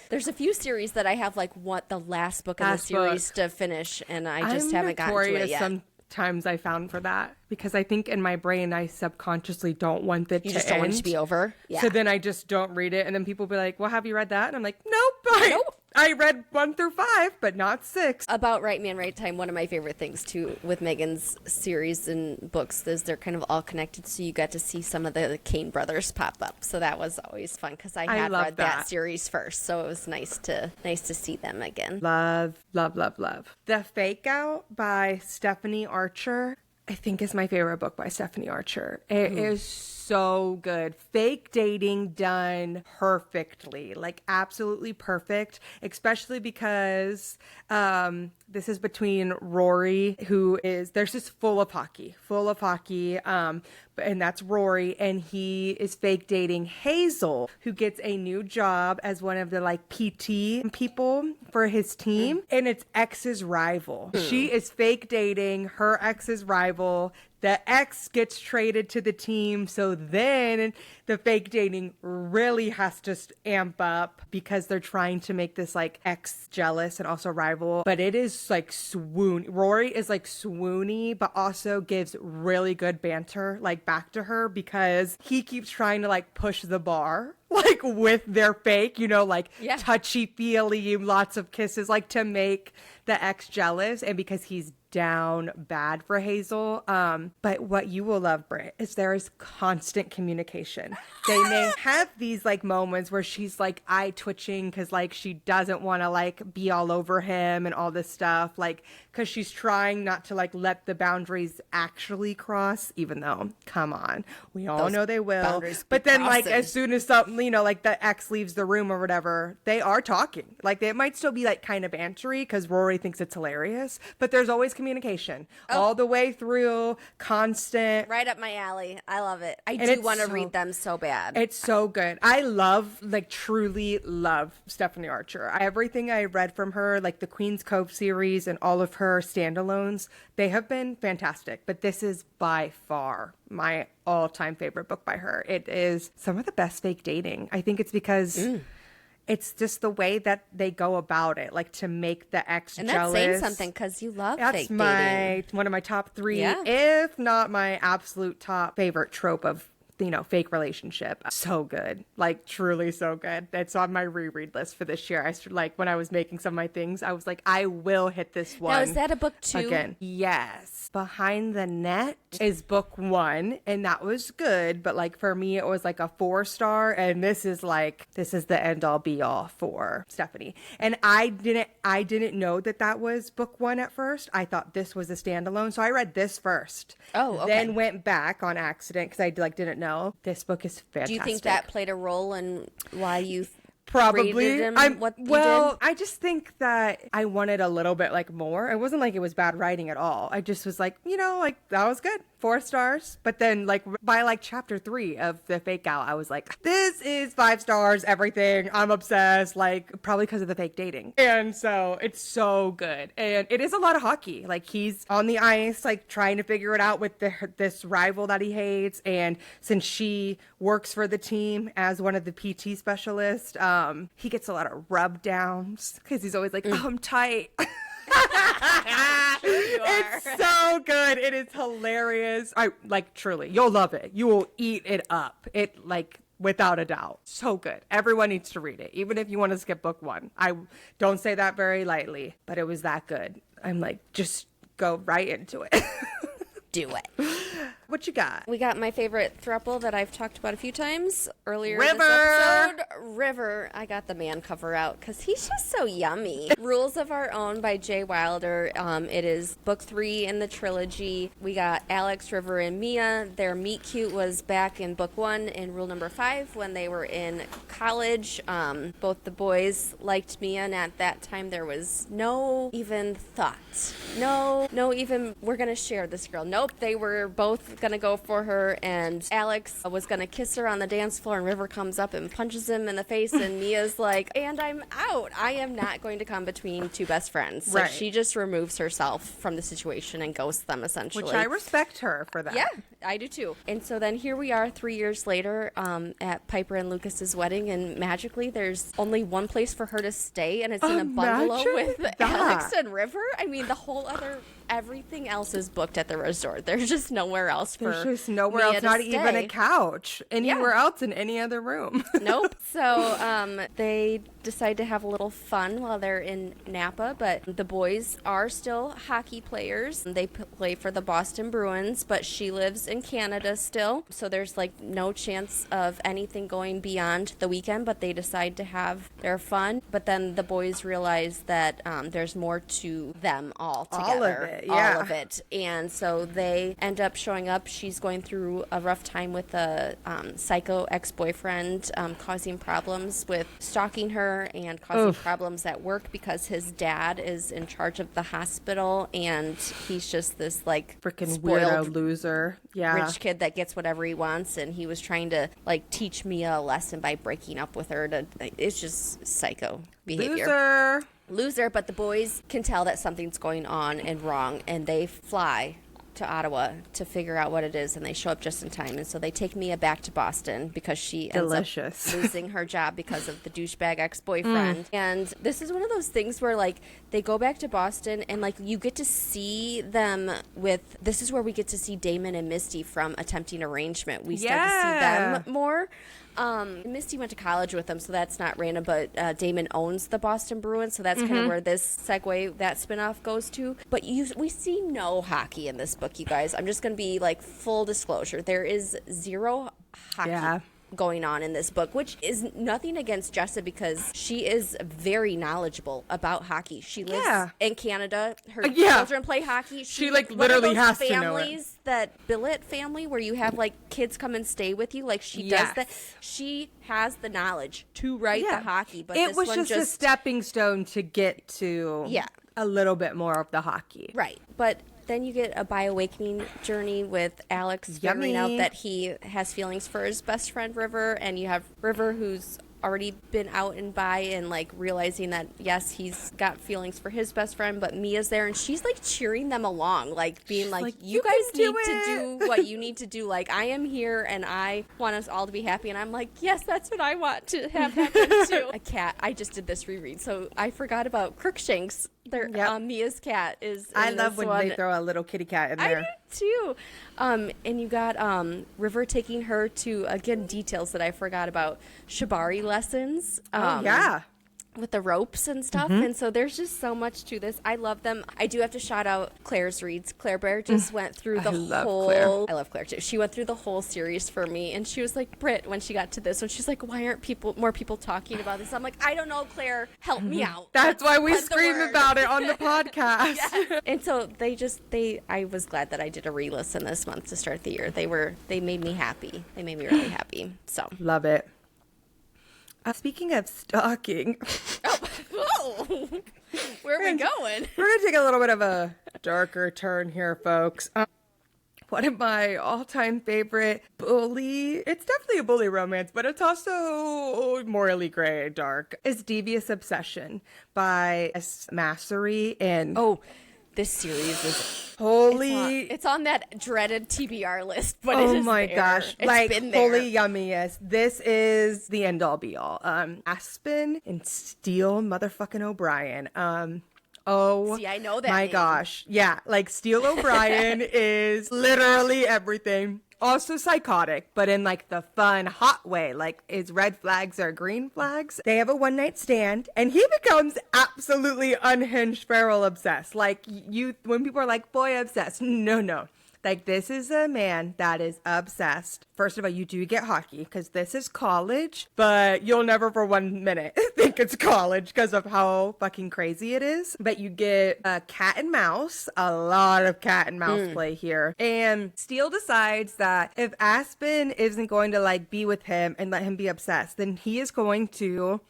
there's a few series that I have like the last book in the series to finish, and I just haven't gotten to it yet.
Sometimes I found for that, because I think in my brain I subconsciously don't want it to
just
end.
Don't want it to be over.
So then I just don't read it, and then people be like, "Well, have you read that?" And I'm like, "Nope. I read 1 through 5, but not 6.
About Right Man, Right Time, one of my favorite things too with Megan's series and books is they're kind of all connected, so you got to see some of the Kane brothers pop up. So that was always fun, because I had read that series first, so it was nice to see them again.
Love, love, love, love. The Fake Out by Stephanie Archer, I think, is my favorite book by Stephanie Archer. It is so good. Fake dating done perfectly, like absolutely perfect, especially because this is between Rory, they're just full of hockey, and that's Rory, and he is fake dating Hazel, who gets a new job as one of the like PT people for his team, and it's ex's rival. She is fake dating her ex's rival. The ex gets traded to the team, so then the fake dating really has to amp up, because they're trying to make this like ex jealous and also rival. But it is like Rory is like swoony, but also gives really good banter like back to her, because he keeps trying to like push the bar like with their fake, like touchy feely, lots of kisses, like to make the ex jealous. And because he's down bad for Hazel. But what you will love, Britt, is there is constant communication. They may have these like moments where she's like eye twitching because like she doesn't want to like be all over him and all this stuff, like because she's trying not to like let the boundaries actually cross, even though, come on, we all know they will. But then like as soon as something, you know, like the ex leaves the room or whatever, they are talking. Like it might still be like kind of bantery because Rory thinks it's hilarious, but there's always communication all the way through, constant.
Right up my alley. I love it. I do want to read them so bad.
It's so good. I love, like truly love Stephanie Archer. Everything I read from her, like the Queen's Cove series and all of her standalones, they have been fantastic. But this is by far my all-time favorite book by her. It is some of the best fake dating. I think it's because it's just the way that they go about it, like to make the ex
and
jealous.
that's saying something because you love
that's
fake dating.
One of my top 3, if not my absolute top favorite trope of, you know, fake relationship. So good, like truly so good. It's on my reread list for this year. Like when I was making some of my things, I was like, I will hit this one.
Now, is that a book 2?
Again, yes. Behind the Net is book 1, and that was good. But like for me, it was like a 4-star, and this is the end all be all for Stephanie. And I didn't know that was book 1 at first. I thought this was a standalone, so I read this first.
Oh, okay.
Then went back on accident because I like didn't know. This book is fantastic.
Do you think that played a role in why you
probably
rated him what you did?
I just think that I wanted a little bit like more. It wasn't like it was bad writing at all. I just was like, you know, like that was good. 4 stars. But then like by like chapter 3 of the fake out, I was like, this is 5 stars, everything. I'm obsessed, like probably because of the fake dating. And so it's so good. And it is a lot of hockey. Like he's on the ice, like trying to figure it out with this rival that he hates. And since she works for the team as one of the PT specialists, he gets a lot of rub downs because he's always like, oh, I'm tight. It's so good. It is hilarious. I like truly, you'll love it. You will eat it up. It like without a doubt. So good. Everyone needs to read it, even if you want to skip book 1. I don't say that very lightly, but it was that good. I'm like, just go right into it.
Do it.
What you got?
We got my favorite throuple that I've talked about a few times earlier
River.
this episode. River. I got the man cover out because he's just so yummy. Rules of Our Own by Jay Wilder. It is book 3 in the trilogy. We got Alex, River, and Mia. Their meet cute was back in book 1 in rule number 5 when they were in college. Both the boys liked Mia, and at that time there was no even thought. No even, we're going to share this girl. Nope, they were both going to go for her, and Alex was going to kiss her on the dance floor, and River comes up and punches him in the face, and Mia's like, and I'm out. I am not going to come between two best friends. So she just removes herself from the situation and ghosts them, essentially.
Which I respect her for that.
Yeah, I do too. And so then here we are 3 years later at Piper and Lucas's wedding, and magically there's only one place for her to stay, and it's in a bungalow with Alex and River. I mean, everything else is booked at the resort. There's just nowhere else for
There's just nowhere else, not even a couch anywhere else in any other room.
Nope. So they decide to have a little fun while they're in Napa, but the boys are still hockey players. They play for the Boston Bruins, but she lives in Canada still. So there's like no chance of anything going beyond the weekend, but they decide to have their fun. But then the boys realize that there's more to them all together.
All of it, yeah.
All of it. And so they end up showing up. She's going through a rough time with a psycho ex-boyfriend causing problems with stalking her and causing problems at work because his dad is in charge of the hospital, and he's just this like
freaking
spoiled
weirdo loser. Yeah.
Rich kid that gets whatever he wants, and he was trying to like teach Mia a lesson by breaking up with her. It's just psycho behavior. Loser, but the boys can tell that something's going on and wrong, and they fly to Ottawa to figure out what it is, and they show up just in time. And so they take Mia back to Boston because she ends up losing her job because of the douchebag ex-boyfriend. And this is one of those things where like they go back to Boston, and like you get to see them with, this is where we get to see Damon and Misty from Attempting Arrangement. We start to see them more. Misty went to college with him, so that's not random, but Damon owns the Boston Bruins, so that's kind of where this segue, that spinoff goes to. But we see no hockey in this book, you guys. I'm just going to be like full disclosure. There is zero hockey going on in this book, which is nothing against Jessa because she is very knowledgeable about hockey. She lives in Canada. Her children play hockey.
She like literally has to know it.
Families, that billet family where you have like kids come and stay with you, like she does that. She has the knowledge to write the hockey, but
it was just a stepping stone to get to a little bit more of the hockey.
Right. But then you get a bi-awakening journey with Alex figuring out that he has feelings for his best friend River, and you have River who's already been out and bi and like realizing that yes, he's got feelings for his best friend, but Mia's there and she's like cheering them along, like being like you guys need to do what you need to do, like I am here and I want us all to be happy. And I'm like, yes, that's what I want to have happen too. A cat, I just did this reread, so I forgot about Crookshanks. Mia's cat is
I love when they throw a little kitty cat in there.
I do too. And you got River taking her to, again, details that I forgot about, shibari lessons. With the ropes and stuff. And so there's just so much to this. I love them. I do have to shout out Claire's reads. Claire Bear just went through the whole... Claire. I love Claire too. She went through the whole series for me. And she was like, Britt, when she got to this one, she's like, why aren't more people talking about this? I'm like, I don't know, Claire. Help me out.
That's why we scream about it on the podcast.
And so I was glad that I did a re-listen this month to start the year. They made me happy. They made me really happy. So
love it. Speaking of stalking,
where are we going?
We're going to take a little bit of a darker turn here, folks. One of my all-time favorite bully, it's definitely a bully romance, but it's also morally gray and dark, is Devious Obsession by S. Massery. And
this series is it's on that dreaded TBR list, but it is
my
there.
gosh,
it's
like
been there.
holy yummiest. This is the end all be all. Aspen and Steele motherfucking O'Brien.
See, I know that
my
name.
gosh. Yeah, like Steele O'Brien is literally everything. Also psychotic, but in like the fun, hot way. Like, is red flags or green flags? They have a one-night stand, and he becomes absolutely unhinged, feral obsessed. Like, when people are like, boy obsessed. No. Like, this is a man that is obsessed. First of all, you do get hockey because this is college, but you'll never for 1 minute think it's college because of how fucking crazy it is. But you get a cat and mouse, a lot of cat and mouse play here. And Steele decides that if Aspen isn't going to like be with him and let him be obsessed, then he is going to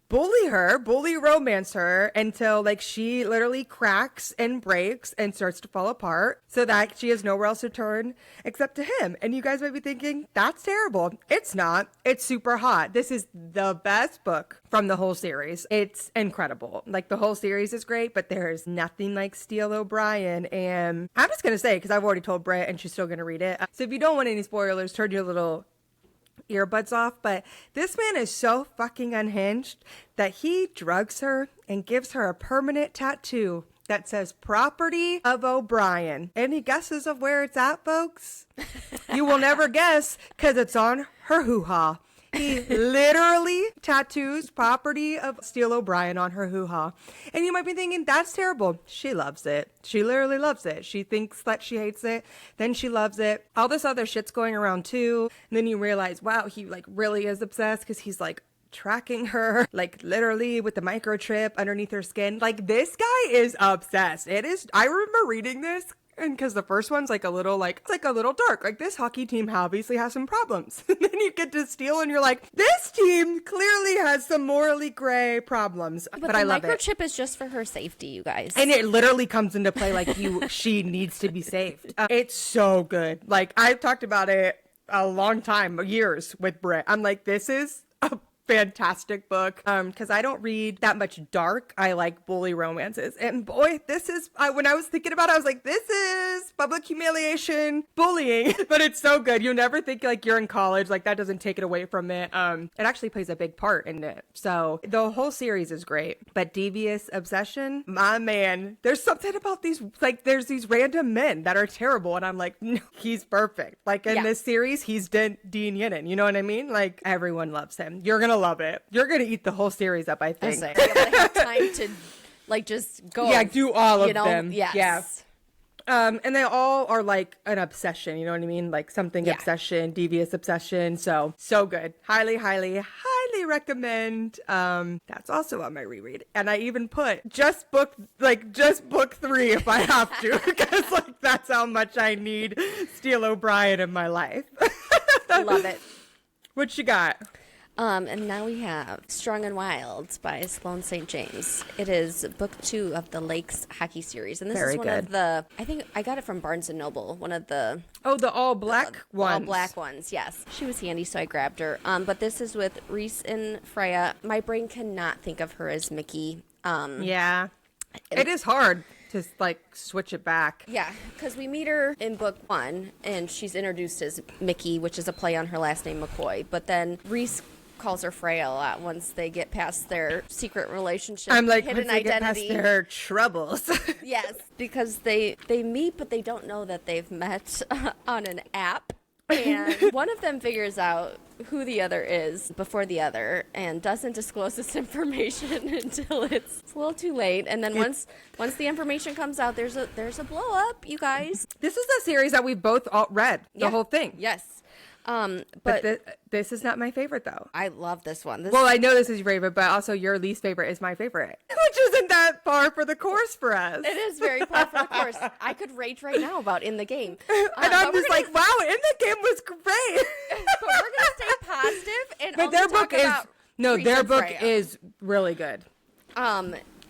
bully romance her until like she literally cracks and breaks and starts to fall apart so that she has nowhere else to turn except to him. And you guys might be thinking, that's terrible. It's not. It's super hot. This is the best book from the whole series. It's incredible. Like, the whole series is great, but there's nothing like Steele O'Brien. And I'm just going to say, because I've already told Britt and she's still going to read it. So if you don't want any spoilers, turn your little earbuds off, but this man is so fucking unhinged that he drugs her and gives her a permanent tattoo that says property of O'Brien. Any guesses of where it's at, folks? You will never guess because it's on her hoo-ha. He literally tattoos property of Steele O'Brien on her hoo-ha. And you might be thinking, that's terrible. She loves it. She literally loves it. She thinks that she hates it. Then she loves it. All this other shit's going around too. And then you realize, wow, he like really is obsessed because he's like tracking her, like literally with the microchip underneath her skin. Like, this guy is obsessed. It is. I remember reading this. And because the first one's like a little dark. Like, this hockey team obviously has some problems. And then you get to Steele and you're like, this team clearly has some morally gray problems. But I love it.
The microchip is just for her safety, you guys.
And it literally comes into play like she needs to be saved. It's so good. Like, I've talked about it a long time, years with Britt. I'm like, this is a fantastic book. Because I don't read that much dark. I like bully romances. And boy, this is, when I was thinking about it, I was like, this is public humiliation, bullying. But it's so good. You'll never think like you're in college. Like that doesn't take it away from it. It actually plays a big part in it. So the whole series is great. But Devious Obsession, my man, there's something about these, like there's these random men that are terrible. And I'm like, no, he's perfect. Like in this series, he's Dean Yenin. You know what I mean? Like everyone loves him. You're going to love it. You're going to eat the whole series up, I think.
I have time to like just go.
Yeah, do all of them.
Yes.
Yeah. And they all are like an obsession, you know what I mean? Like something obsession, devious obsession. So good. Highly, highly, highly recommend. That's also on my reread. And I even put just book 3 if I have to, because like that's how much I need Steele O'Brien in my life.
Love it.
What you got?
And now we have Strong and Wild by Sloane St. James. It is book 2 of the Lakes hockey series. And this is one of the, I think I got it from Barnes & Noble, one of the...
Oh, the all black ones.
All black ones, yes. She was handy, so I grabbed her. But this is with Reese and Freya. My brain cannot think of her as Mickey.
Yeah. It is hard to like switch it back.
Yeah, because we meet her in book 1, and she's introduced as Mickey, which is a play on her last name, McCoy. But then Reese calls her Freya a lot once they get past their secret relationship.
I'm like,
hidden
once they
identity.
Get past their troubles.
Yes, because they meet, but they don't know that they've met on an app. And one of them figures out who the other is before the other and doesn't disclose this information until it's a little too late. And then once the information comes out, there's a blow up, you guys.
This is a series that we both all read, the whole thing.
Yes.
But this is not my favorite, though.
I love this one.
Well, I know this is your favorite, but also your least favorite is my favorite, which isn't that far for the course for us.
It is very far for the course. I could rage right now about In the Game.
And I'm just like, wow, In the Game was great.
But we're going to stay positive and
but
only
their
talk
book is
about
their book
Freya.
is really good.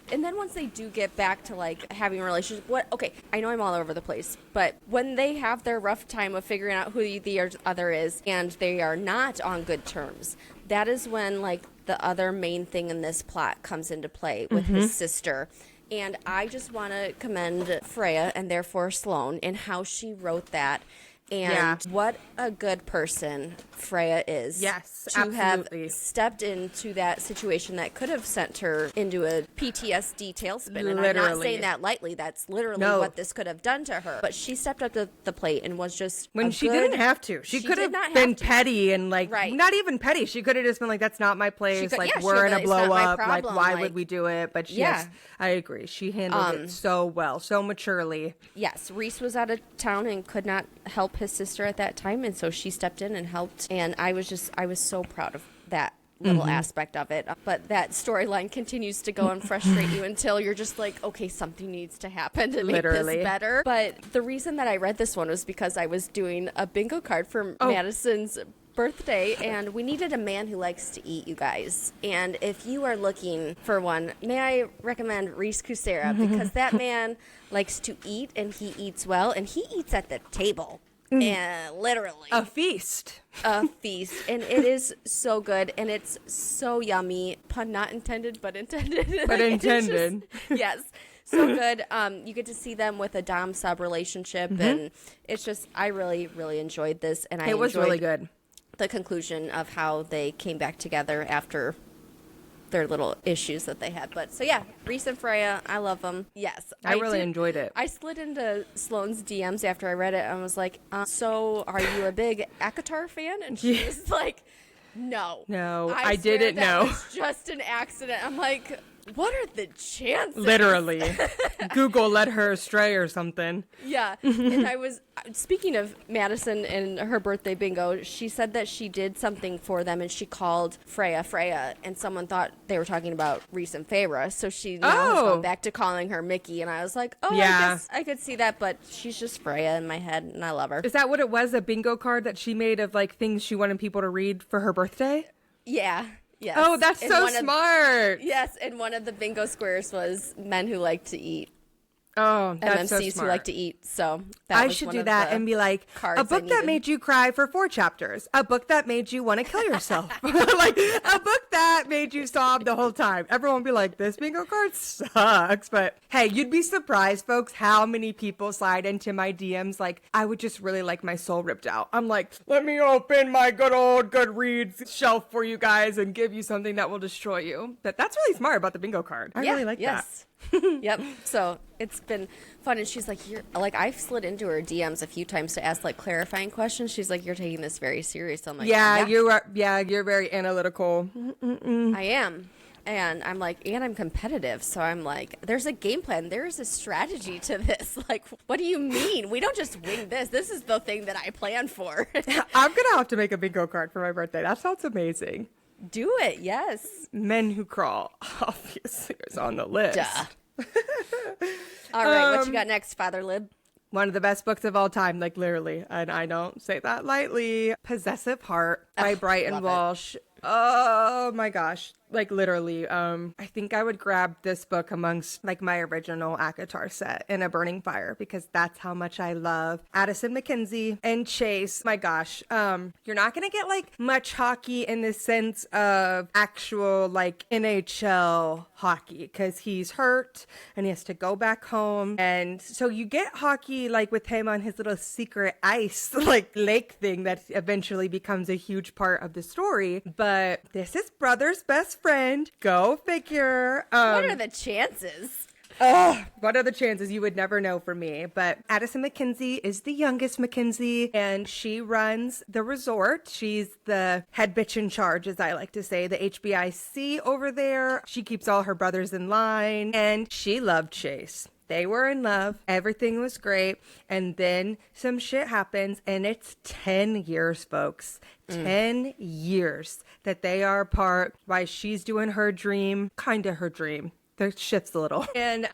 And then once they do get back to like having a relationship, okay, I know I'm all over the place, but when they have their rough time of figuring out who the other is and they are not on good terms, that is when like the other main thing in this plot comes into play with his sister. And I just want to commend Freya and therefore Sloane in how she wrote that. And what a good person Freya is.
Yes,
to
absolutely.
have stepped into that situation that could have sent her into a PTSD tailspin. And I'm not saying that lightly. That's literally what this could have done to her. But she stepped up to the plate and was just
when she didn't have to. She could have been petty and like not even petty. She could have just been like, "That's not my place. We're in a blow up. Like, why would we do it?" But yes, I agree. She handled it so well, so maturely.
Yes, Reese was out of town and could not help his sister at that time, and so she stepped in and helped. And I was so proud of that little aspect of it. But that storyline continues to go and frustrate you until you're just like, okay, something needs to happen to make this better. But the reason that I read this one was because I was doing a bingo card for Madison's birthday, and we needed a man who likes to eat, you guys. And if you are looking for one, may I recommend Reese Kusera, because that man likes to eat, and he eats well, and he eats at the table. And literally
a feast,
and it is so good, and it's so yummy. Pun not intended, but intended.
But intended.
Yes, so good. You get to see them with a dom sub relationship, and it's just, I really, really enjoyed this, and
it was really good.
The conclusion of how they came back together after their little issues that they had. But so yeah, Reese and Freya, I love them. Yes,
I really enjoyed it.
I slid into Sloane's DMs after I read it and was like, so are you a big ACOTAR fan? And she was like, no,
I didn't know.
It was just an accident. I'm like, what are the chances?
Literally. Google led her astray or something.
Yeah. And I was, speaking of Madison and her birthday bingo, she said that she did something for them and she called Freya, and someone thought they were talking about Reese and Feyre. So she now has gone back to calling her Mickey. And I was like, I guess I could see that, but she's just Freya in my head and I love her.
Is that what it was? A bingo card that she made of like things she wanted people to read for her birthday?
Yeah. Yes.
Oh, that's so smart.
Yes, and one of the bingo squares was men who like to eat.
Oh, that's
MMCs
so smart.
Who like to eat. So
I should do that and be like, a book that made you cry for 4 chapters. A book that made you want to kill yourself. Like a book that made you sob the whole time. Everyone would be like, this bingo card sucks. But hey, you'd be surprised, folks, how many people slide into my DMs. Like, I would just really like my soul ripped out. I'm like, let me open my good old Goodreads shelf for you guys and give you something that will destroy you. But that's really smart about the bingo card. I really like that.
Yep. So it's been fun. And she's like, you're like, I've slid into her DMs a few times to ask like clarifying questions. She's like, you're taking this very serious. I'm like,
you're very analytical.
I am. And I'm like, and I'm competitive. So I'm like, there's a game plan. There's a strategy to this. Like, what do you mean? We don't just wing this. This is the thing that I plan for.
I'm going to have to make a bingo card for my birthday. That sounds amazing.
Do it. Yes.
Men Who Crawl, obviously, is on the list.
Duh. All right. What you got next, Father Lib?
One of the best books of all time, like literally. And I don't say that lightly. Possessive Heart by Brighton Walsh. Oh my gosh. Like literally, I think I would grab this book amongst like my original ACOTAR set in a burning fire because that's how much I love Addison McKenzie and Chase. My gosh, you're not gonna get like much hockey in the sense of actual like NHL hockey because he's hurt and he has to go back home, and so you get hockey like with him on his little secret ice like lake thing that eventually becomes a huge part of the story. But this is brother's best friend. Go figure.
What are the chances?
What are the chances? You would never know for me. But Addison McKenzie is the youngest McKenzie, and she runs the resort. She's the head bitch in charge, as I like to say, the HBIC over there. She keeps all her brothers in line, and she loved Chase. They were in love. Everything was great. And then some shit happens, and it's 10 years, folks. 10 years that they are apart. Why she's doing her dream, kind of her dream. The shifts a little.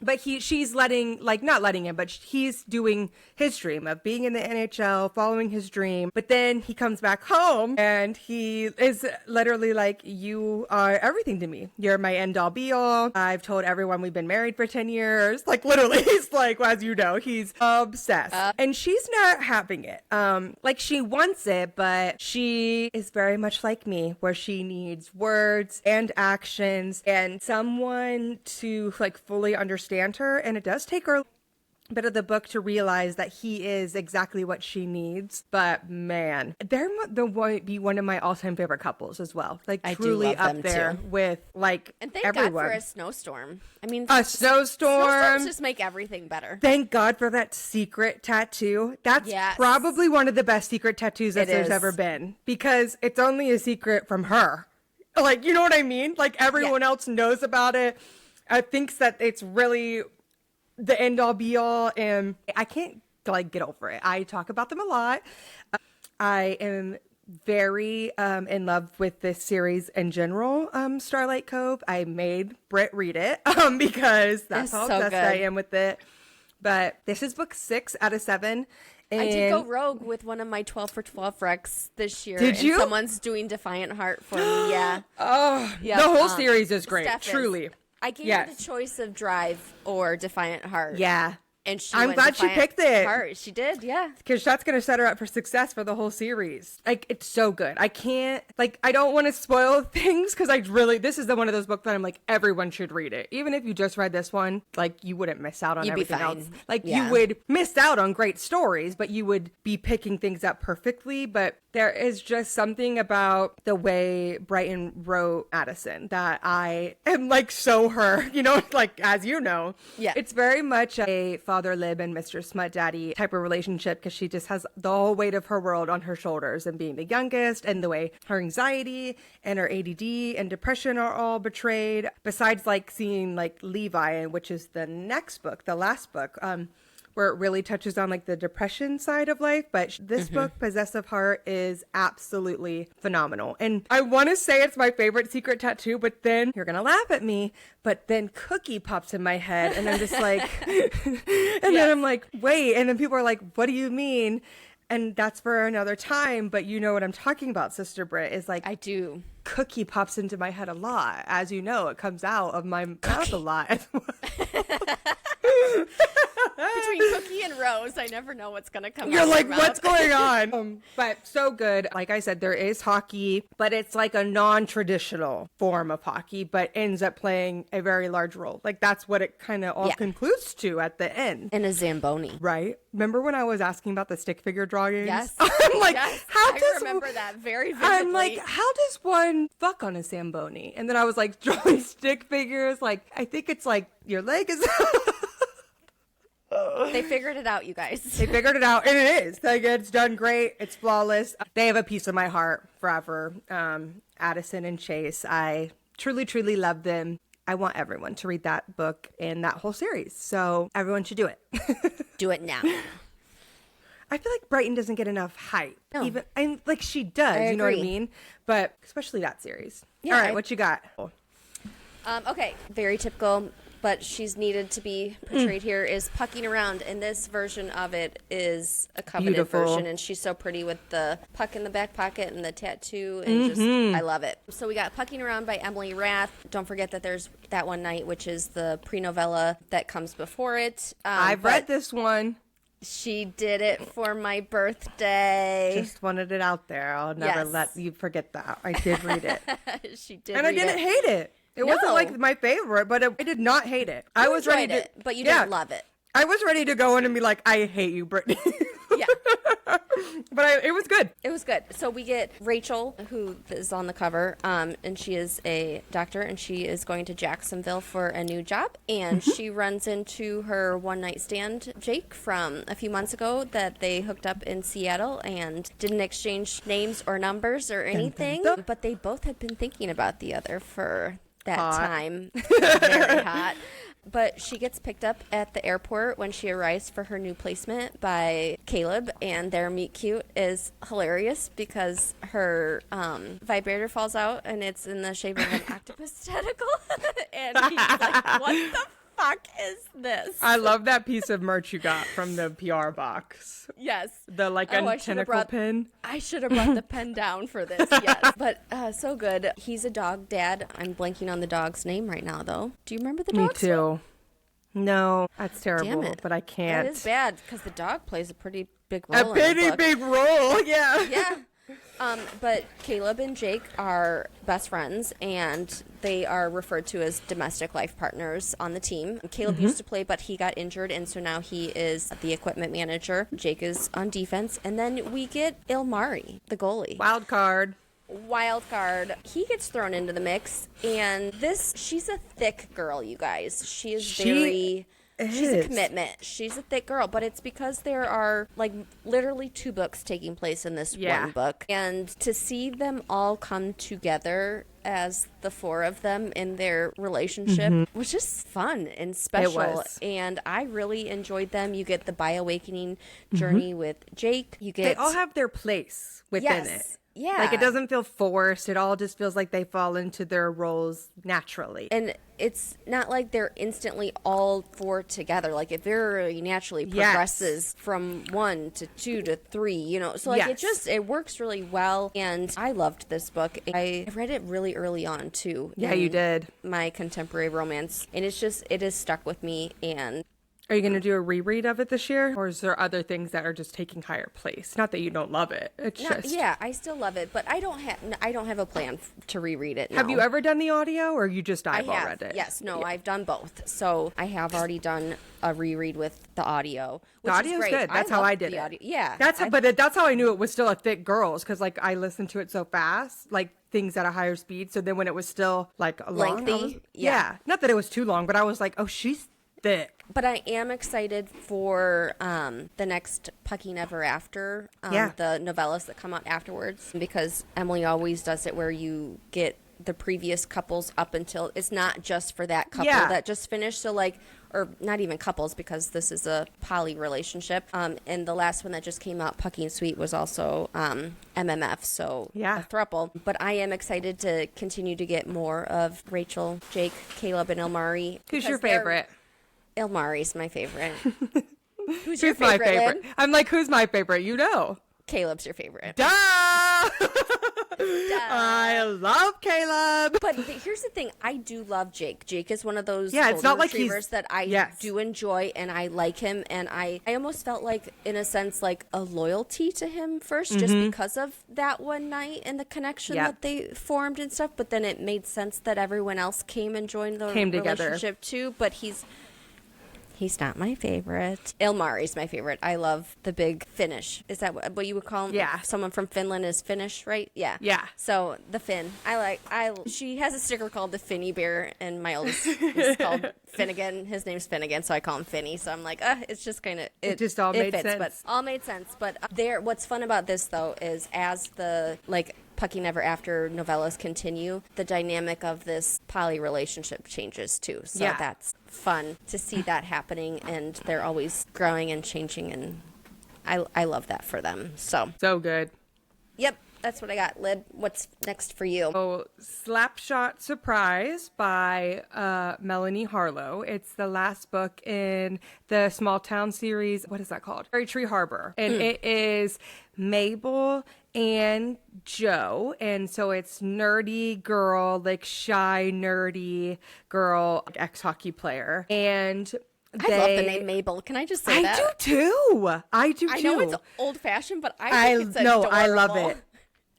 But she's not letting him, but he's doing his dream of being in the NHL, following his dream. But then he comes back home and he is literally like, you are everything to me. You're my end all be all. I've told everyone we've been married for 10 years. Like literally, he's like, well, as you know, he's obsessed. And she's not having it. Like she wants it, but she is very much like me, where she needs words and actions and someone to like fully understand her. And it does take her a bit of the book to realize that he is exactly what she needs. But man, they're be one of my all-time favorite couples as well. Like
I
truly up there
too.
With like
and thank
everyone.
God for a snowstorm. I mean,
a snowstorm.
Snowstorms just make everything better.
Thank God for that secret tattoo. That's probably one of the best secret tattoos that there's ever been, because it's only a secret from her. Like, you know what I mean? Like everyone else knows about it. Thinks that it's really the end all be all, and I can't like get over it. I talk about them a lot. I am very in love with this series in general, Starlight Cove. I made Britt read it because that's how obsessed I am with it. But this is book 6 out of 7. And
I did go rogue with one of my 12 for 12 recs this year.
Did you?
Someone's doing Defiant Heart for me. Yeah.
Oh, the whole series is great.
Steph
truly.
I gave her the choice of Drive or Defiant Heart.
Yeah.
And
I'm glad she picked it.
Heart. She did, yeah.
Because that's going to set her up for success for the whole series. Like, it's so good. I can't, like, I don't want to spoil things because this is one of those books that I'm like, everyone should read it. Even if you just read this one, like, you wouldn't miss out on everything else. Like, you would miss out on great stories, but you would be picking things up perfectly. But there is just something about the way Brighton wrote Addison that I am like so her, you know, like, as you know. Yeah. It's very much a Father Lib and Mr. Smut Daddy type of relationship, because she just has the whole weight of her world on her shoulders, and being the youngest, and the way her anxiety and her ADD and depression are all betrayed. Besides like seeing like Levi, which is the next book, the last book, where it really touches on like the depression side of life. But this book, Possessive Heart, is absolutely phenomenal. And I want to say it's my favorite secret tattoo, but then you're going to laugh at me. But then Cookie pops in my head and I'm just like, and then I'm like, wait. And then people are like, what do you mean? And that's for another time. But you know what I'm talking about, Sister Britt, is like,
I do.
Cookie pops into my head a lot. As you know, it comes out of my mouth a lot.
Between Cookie and Rose, I never know what's going to come out.
You're like,
your
what's
mouth.
going on? But so good. Like I said, there is hockey, but it's like a non-traditional form of hockey, but ends up playing a very large role. Like that's what it kind of all concludes to at the end.
And a Zamboni.
Right? Remember when I was asking about the stick figure drawings?
Yes.
I'm like,
yes.
how
I
does
remember that very vividly.
I'm like, how does one fuck on a Zamboni? And then I was like drawing stick figures. Like, I think it's like your leg is.
They figured it out, you guys.
They figured it out, and it is. Like, it's done great. It's flawless. They have a piece of my heart forever. Addison and Chase. I truly, truly love them. I want everyone to read that book and that whole series. So everyone should do it.
Do it now.
I feel like Brighton doesn't get enough hype.
No.
Even and like she does, you know what I
agree.
mean? But especially that series.
Yeah,
All right, what you got?
Okay, very typical, but she's needed to be portrayed here is pucking around, and this version of it is a coveted
Beautiful.
version, and she's so pretty with the puck in the back pocket and the tattoo, and just, I love it. So we got Pucking Around by Emily Rath. Don't forget that there's That One Night, which is the pre-novella that comes before it.
I've read this one.
She did it for my birthday.
Just wanted it out there. I'll never
Yes.
let you forget that. I did read it.
She did
And I
read
didn't
it.
hate it. It wasn't
No.
like my favorite, but I did not hate it. I was ready
enjoyed
to,
it, but you
yeah,
didn't love it.
I was ready to go in and be like, I hate you, Brittany.
Yeah.
But it was good.
It was good. So we get Rachel, who is on the cover, and she is a doctor, and she is going to Jacksonville for a new job. And she runs into her one-night stand, Jake, from a few months ago that they hooked up in Seattle and didn't exchange names or numbers or anything.
dun.
But they both had been thinking about the other for that
Hot.
time. Very hot. But she gets picked up at the airport when she arrives for her new placement by Caleb, and their meet cute is hilarious because her vibrator falls out and it's in the shape of an octopus tentacle. And he's like, what the fuck is this?
I love that piece of merch you got from the PR box.
Yes.
The like
Oh,
a tentacle pin.
I should have brought the pen down for this, yes. But so good. He's a dog dad. I'm blanking on the dog's name right now, though. Do you remember the
Me
dog's name?
too. No, that's terrible,
Damn it.
but I can't.
That is bad because the dog plays a pretty big role
A
in the
pretty
book.
big role, yeah.
Yeah. But Caleb and Jake are best friends, and they are referred to as domestic life partners on the team. Caleb used to play, but he got injured, and so now he is the equipment manager. Jake is on defense. And then we get Ilmari, the goalie.
Wild card.
Wild card. He gets thrown into the mix, and she's a thick girl, you guys. She is very... She's a
is.
commitment. She's a thick girl, but it's because there are like literally 2 books taking place in this one book. And to see them all come together as the 4 of them in their relationship was just fun and special.
was.
And I really enjoyed them. You get the bi-awakening journey with Jake. You get
They all have their place within
Yes.
it.
Yeah.
Like, it doesn't feel forced. It all just feels like they fall into their roles naturally.
And it's not like they're instantly all 4 together. Like, it very naturally progresses from 1 to 2 to 3, you know. So, like, it works really well. And I loved this book. I read it really early on, too.
Yeah,
in
you did.
My contemporary romance. And it has stuck with me. And
Are you going to do a reread of it this year? Or is there other things that are just taking higher place? Not that you don't love it. It's just...
yeah, I still love it. But I don't have a plan to reread it.
Have
no.
you ever done the audio, or you just
I
eyeball
have.
read it?
Yes, no, I've done both. So I have already done a reread with the audio. Which
The audio's
is great.
good. That's how
love
I did
the
it.
audio. Yeah.
That's how I knew it was still a thick girls, because like I listened to it so fast, like things at a higher speed. So then when it was still like long,
Lengthy?
yeah, not that it was too long, but I was like, oh, she's thick.
But I am excited for the next Pucking Ever After, the novellas that come out afterwards, because Emily always does it where you get the previous couples up until it's not just for that couple that just finished. So like, or not even couples, because this is a poly relationship. And the last one that just came out, Pucking Sweet, was also MMF, so a throuple. But I am excited to continue to get more of Rachel, Jake, Caleb, and Ilmari.
Who's your favorite?
Ilmari's my favorite. Who's
Who's my favorite?
Lynn?
I'm like, who's my favorite? You know.
Caleb's your favorite.
Duh! I love Caleb.
But here's the thing. I do love Jake. Jake is one of those
it's not like
retrievers that I do enjoy, and I like him. And I almost felt like, in a sense, like a loyalty to him first, just because of that one night and the connection that they formed and stuff. But then it made sense that everyone else came and joined the relationship too. But he's not my favorite. Ilmari's my favorite. I love the big Finnish. Is that what you would call him?
Yeah.
Someone from Finland is Finnish, right? Yeah.
Yeah.
So the Finn. She has a sticker called the Finny Bear, and my oldest is called Finnegan. His name's Finnegan, so I call him Finny. So I'm like, it's just kind of, it just all made sense. But all made sense. But what's fun about this, though, is as the, like, Pucky Never After novellas continue, the dynamic of this poly relationship changes too. So that's fun to see that happening, and they're always growing and changing, and I love that for them. So
good.
Yep, that's what I got. Lib, what's next for you?
Oh, Slapshot Surprise by Melanie Harlow. It's the last book in the Small Town series. What is that called? Cherry Tree Harbor. And it is Mabel and Joe, and so it's nerdy girl, like shy nerdy girl, like ex-hockey player, and
I love the name Mabel. Can I just say that?
I do too. I
know it's old-fashioned, but I think it's adorable.
I love it.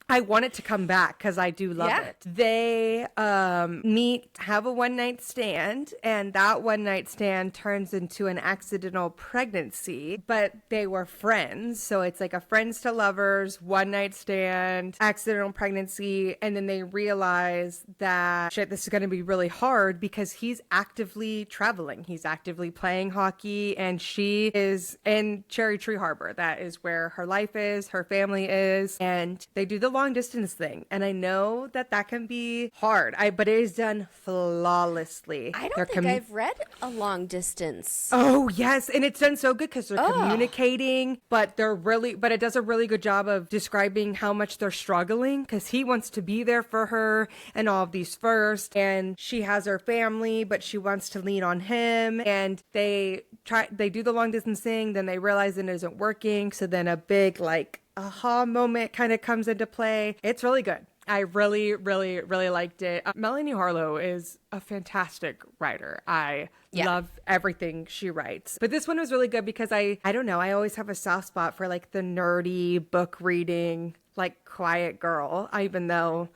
I want it to come back because I do love it. They have a one-night stand, and that one-night stand turns into an accidental pregnancy, but they were friends. So it's like a friends to lovers, one-night stand, accidental pregnancy, and then they realize that, shit, this is going to be really hard because he's actively traveling. He's actively playing hockey, and she is in Cherry Tree Harbor. That is where her life is, her family is, and they do the long distance thing, and I know that can be hard, but it is done flawlessly.
I don't think I've read a long distance.
Oh yes, and it's done so good because they're communicating, but it does a really good job of describing how much they're struggling because he wants to be there for her and all of these first, and she has her family, but she wants to lean on him, and they do the long distance thing, then they realize it isn't working, so then a big like aha moment kind of comes into play. It's really good. I really, really, really liked it. Melanie Harlow is a fantastic writer. I love everything she writes. But this one was really good because I don't know, I always have a soft spot for like the nerdy book reading, like quiet girl, even though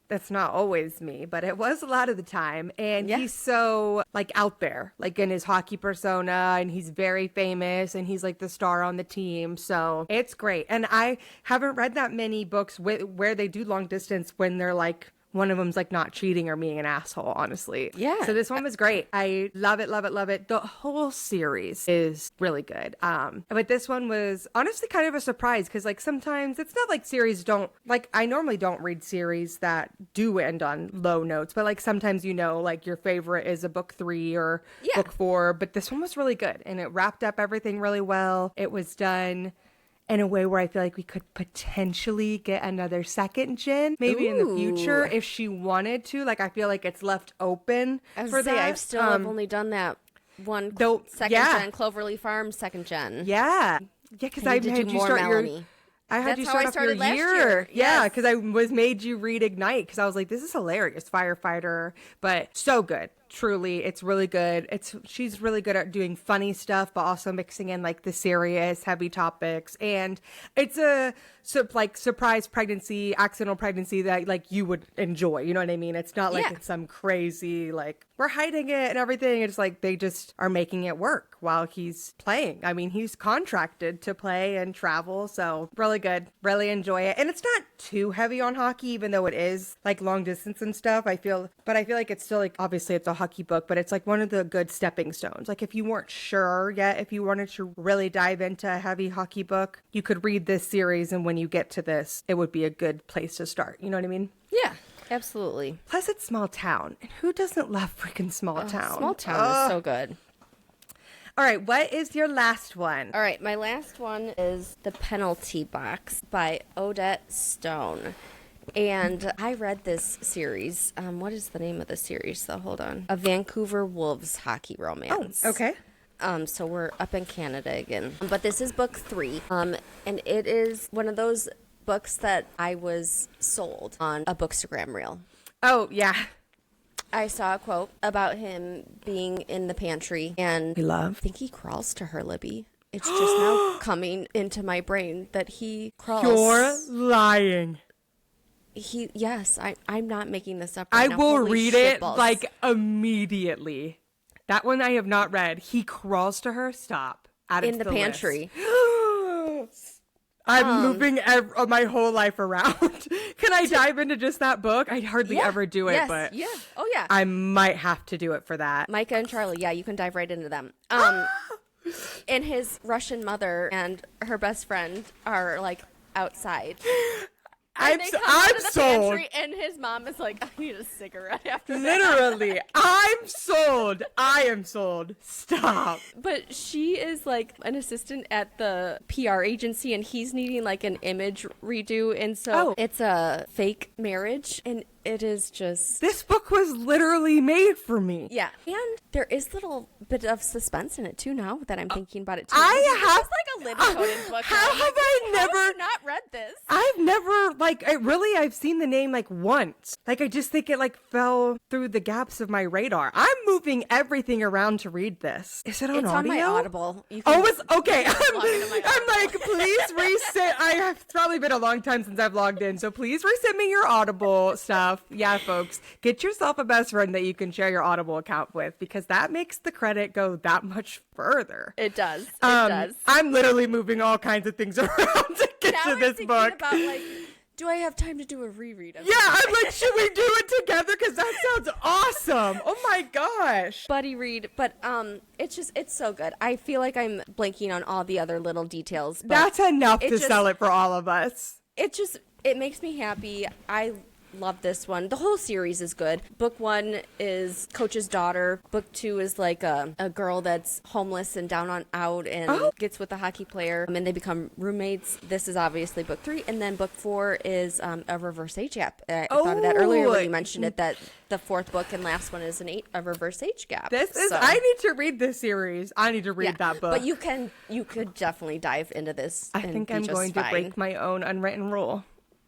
that's not always me, but it was a lot of the time. And he's so like out there, like in his hockey persona, and he's very famous, and he's like the star on the team. So it's great. And I haven't read that many books where they do long distance when they're like, one of them's like not cheating or being an asshole, honestly. Yeah. So this one was great. I love it, love it, love it. The whole series is really good. But this one was honestly kind of a surprise because like sometimes it's not like series don't, like I normally don't read series that do end on low notes, but like sometimes like your favorite is a book 3 or book 4, but this one was really good and it wrapped up everything really well. It was done in a way where I feel like we could potentially get another second gen, maybe in the future, if she wanted to. Like, I feel like it's left open for that.
I've still have only done that one second gen, Cloverleaf Farms second gen.
Yeah, because I had you start
Melanie.
I had you start off your year. Yeah, because I made you read Ignite because I was like, this is hilarious, firefighter, but so good. Truly, it's really good. She's really good at doing funny stuff, but also mixing in like the serious, heavy topics. And it's a surprise pregnancy, accidental pregnancy that like you would enjoy. You know what I mean? It's not like it's some crazy like we're hiding it and everything. It's like they just are making it work while he's playing. I mean, he's contracted to play and travel, so really good. Really enjoy it, and it's not too heavy on hockey, even though it is like long distance and stuff. I feel like it's still like obviously it's a hockey book, but it's like one of the good stepping stones. Like if you weren't sure yet, if you wanted to really dive into a heavy hockey book, you could read this series, and when you get to this, it would be a good place to start. You know what I mean?
Yeah, absolutely.
Plus, it's small town, and who doesn't love freaking small town?
Small town is so good.
All right, what is your last one?
All right, my last one is The Penalty Box by Odette Stone. And I read this series. What is the name of the series, though? Hold on. A Vancouver Wolves hockey romance.
Oh, okay.
So we're up in Canada again. But this is book 3. And it is one of those books that I was sold on a Bookstagram reel.
Oh, yeah.
I saw a quote about him being in the pantry, and I think he crawls to her, Libby. It's just now coming into my brain that he crawls.
You're lying.
Yes, I'm not making this up right now.
I will
Holy
read
shit
it
balls.
like immediately. That one I have not read. He crawls to her. Stop. Add it
in
to
the
the
pantry.
I'm moving my whole life around. Can I dive into just that book? I hardly ever do it, but I might have to do it for that.
Micah and Charlie, yeah, you can dive right into them. And his Russian mother and her best friend are like outside. And they come out of the
sold.
pantry, and his mom is like, I need a cigarette after that.
Literally, I'm sold. I am sold. Stop.
But she is like an assistant at the PR agency, and he's needing like an image redo. And so it's a fake marriage, and it is just...
This book was literally made for me.
Yeah. And there is a little bit of suspense in it, too, now that I'm thinking about it, too.
It's
like a Libby-coded book.
How have I never...
not read this?
I've never, I've seen the name, once. I just think it, fell through the gaps of my radar. I'm moving everything around to read this. Is it on audio?
It's on my Audible.
It's okay. I'm like, please resend. It's probably been a long time since I've logged in, so please resend me your Audible stuff. Yeah, folks, get yourself a best friend that you can share your Audible account with, because that makes the credit go that much further.
It does. It does.
I'm literally moving all kinds of things around to get to this book.
About, do I have time to do a reread of it?
Yeah, I'm like, should we do it together? Because that sounds awesome. Oh my gosh.
Buddy read. But it's so good. I feel like I'm blanking on all the other little details. But
that's enough to sell it for all of us.
It makes me happy. I love this one. The whole series is good. Book 1 is Coach's daughter. Book 2 is like a girl that's homeless and down on out and gets with a hockey player, and they become roommates. This is obviously book 3. And then book 4 is a reverse age gap. I thought of that earlier when you mentioned it, that the 4th book and last one is a reverse age gap.
I need to read this series. I need to read that book.
But you could definitely dive into this.
I think I'm going to break my own unwritten rule.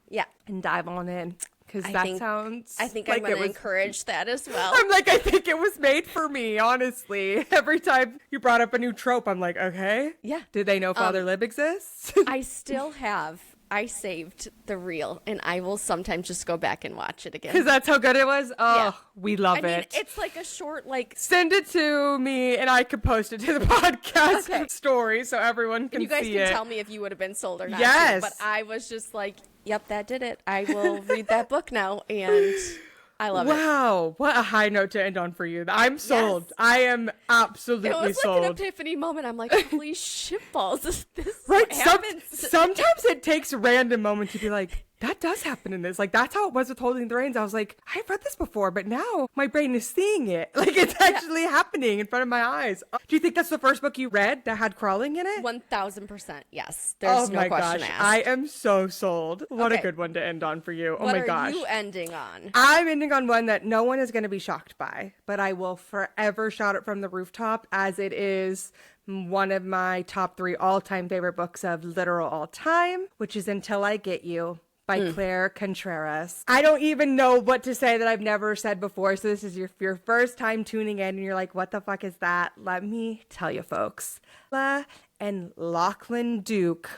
Yeah.
And dive on in. Because sounds
I think I'm going to encourage that as well.
I'm like, I think it was made for me, honestly. Every time you brought up a new trope, I'm like, okay.
Yeah.
Did they know Father Lib exists?
I saved the reel, and I will sometimes just go back and watch it again.
Because that's how good it was? Oh, we love it. I mean,
it's like a short,
Send it to me, and I can post it to the podcast story so everyone can see it.
And you guys can tell me if you would have been sold or not.
Yes.
But I was just like, yep, that did it. I will read that book now, and I love it.
Wow, what a high note to end on for you. I'm sold. Yes. I am absolutely sold.
It was like an epiphany moment. I'm like, holy shitballs, this
right? Sometimes it takes a random moment to be like, that does happen in this. That's how it was with Holding the Reins. I was like, I've read this before, but now my brain is seeing it. It's actually happening in front of my eyes. Do you think that's the first book you read that had crawling in it?
1000%. Yes. There's no question asked.
I am so sold. What a good one to end on for you. Oh my gosh.
What are you ending on?
I'm ending on one that no one is going to be shocked by, but I will forever shout it from the rooftop, as it is one of my top 3 all-time favorite books of literal all time, which is Until I Get You by Claire Contreras. I don't even know what to say that I've never said before, so this is your first time tuning in and you're like, what the fuck is that? Let me tell you, folks. Layla and Lachlan Duke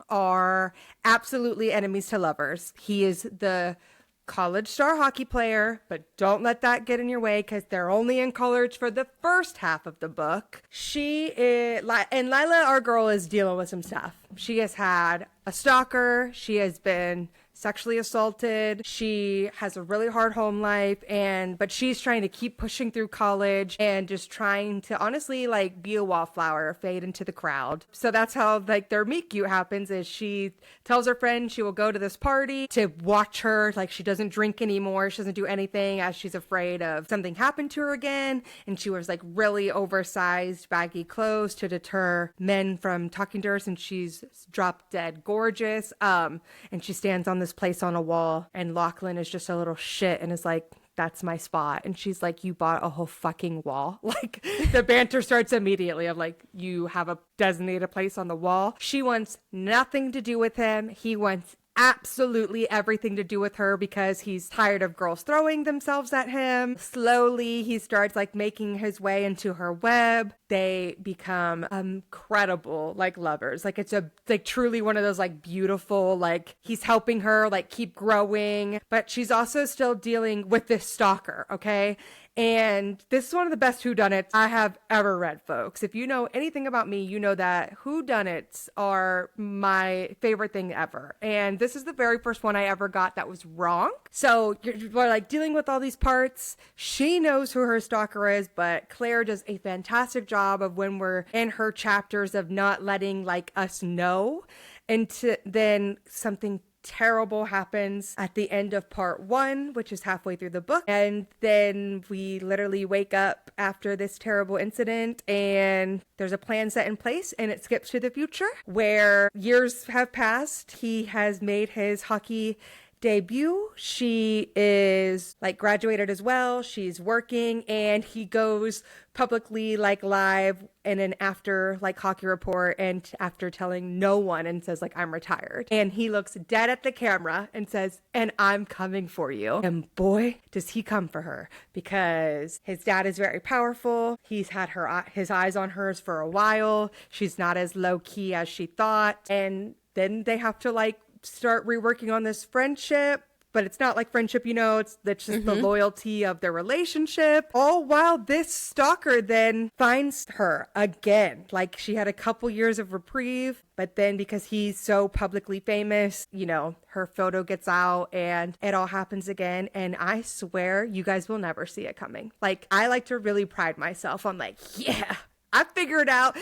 are absolutely enemies to lovers. He is the college star hockey player, but don't let that get in your way, because they're only in college for the first half of the book. And Lila, our girl, is dealing with some stuff. She has had a stalker. She has been sexually assaulted. She has a really hard home life, but she's trying to keep pushing through college and just trying to honestly be a wallflower, fade into the crowd. So that's how their meet cute happens, is she tells her friend she will go to this party to watch her. She doesn't drink anymore. She doesn't do anything, as she's afraid of something happened to her again. And she wears really oversized baggy clothes to deter men from talking to her, since she's drop dead gorgeous. And she stands on this place on a wall, and Lachlan is just a little shit and is like, that's my spot. And she's like, you bought a whole fucking wall. Like the banter starts immediately of like, you have a designated place on the wall. She wants nothing to do with him. He wants absolutely everything to do with her because he's tired of girls throwing themselves at him. Slowly, he starts like making his way into her web. They become incredible like lovers. Like it's a like truly one of those like beautiful, like he's helping her like keep growing, but she's also still dealing with this stalker, okay? And this is one of the best whodunits I have ever read, folks. If you know anything about me, you know that whodunits are my favorite thing ever. And this is the very first one I ever got that was wrong. So we're like dealing with all these parts. She knows who her stalker is, but Claire does a fantastic job of when we're in her chapters of not letting like us know. And then something terrible happens at the end of part 1, which is halfway through the book. And then we literally wake up after this terrible incident and there's a plan set in place, and it skips to the future where years have passed. He has made his hockey debut. She is like graduated as well. She's working, and he goes publicly like live in an after like hockey report and after telling no one and says like, I'm retired. And he looks dead at the camera and says, and I'm coming for you. And boy, does he come for her, because his dad is very powerful. He's had his eyes on hers for a while. She's not as low key as she thought. And then they have to like start reworking on this friendship, but it's not like friendship, you know, it's just the loyalty of their relationship. All while this stalker then finds her again. Like she had a couple years of reprieve, but then because he's so publicly famous, you know, her photo gets out and it all happens again. And I swear you guys will never see it coming. Like I like to really pride myself on like, yeah, I figured out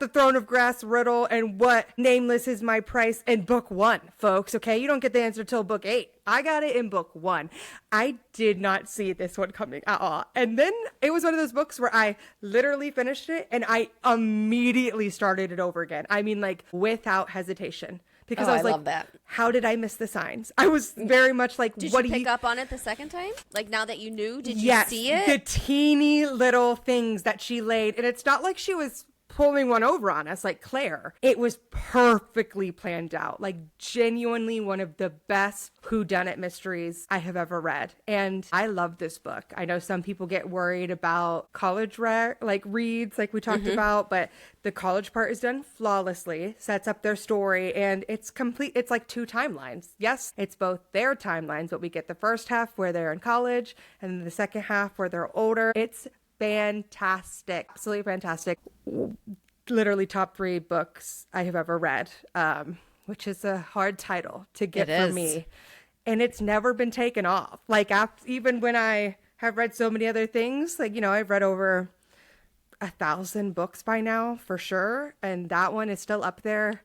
the Throne of Grass riddle and what nameless is my price in book 1, folks. Okay, you don't get the answer till book 8. I got it in book 1. I did not see this one coming at all. And then it was one of those books where I literally finished it and I immediately started it over again. I mean, like without hesitation. Because I was like,
love that.
How did I miss the signs? I was very much like,
did
what
you pick up on it the second time? Like now that you knew, did you
yes,
see it?
The teeny little things that she laid. And it's not like she was pulling one over on us like Claire. It was perfectly planned out. Like genuinely one of the best whodunit mysteries I have ever read. And I love this book. I know some people get worried about college reads like we talked about, but the college part is done flawlessly, sets up their story, and it's complete. It's like 2 timelines. Yes, it's both their timelines, but we get the first half where they're in college and then the second half where they're older. It's fantastic. Absolutely fantastic. Literally top 3 books I have ever read, which is a hard title to get for me. And it's never been taken off. Like even when I have read so many other things, like, you know, I've read over 1,000 books by now for sure. And that one is still up there.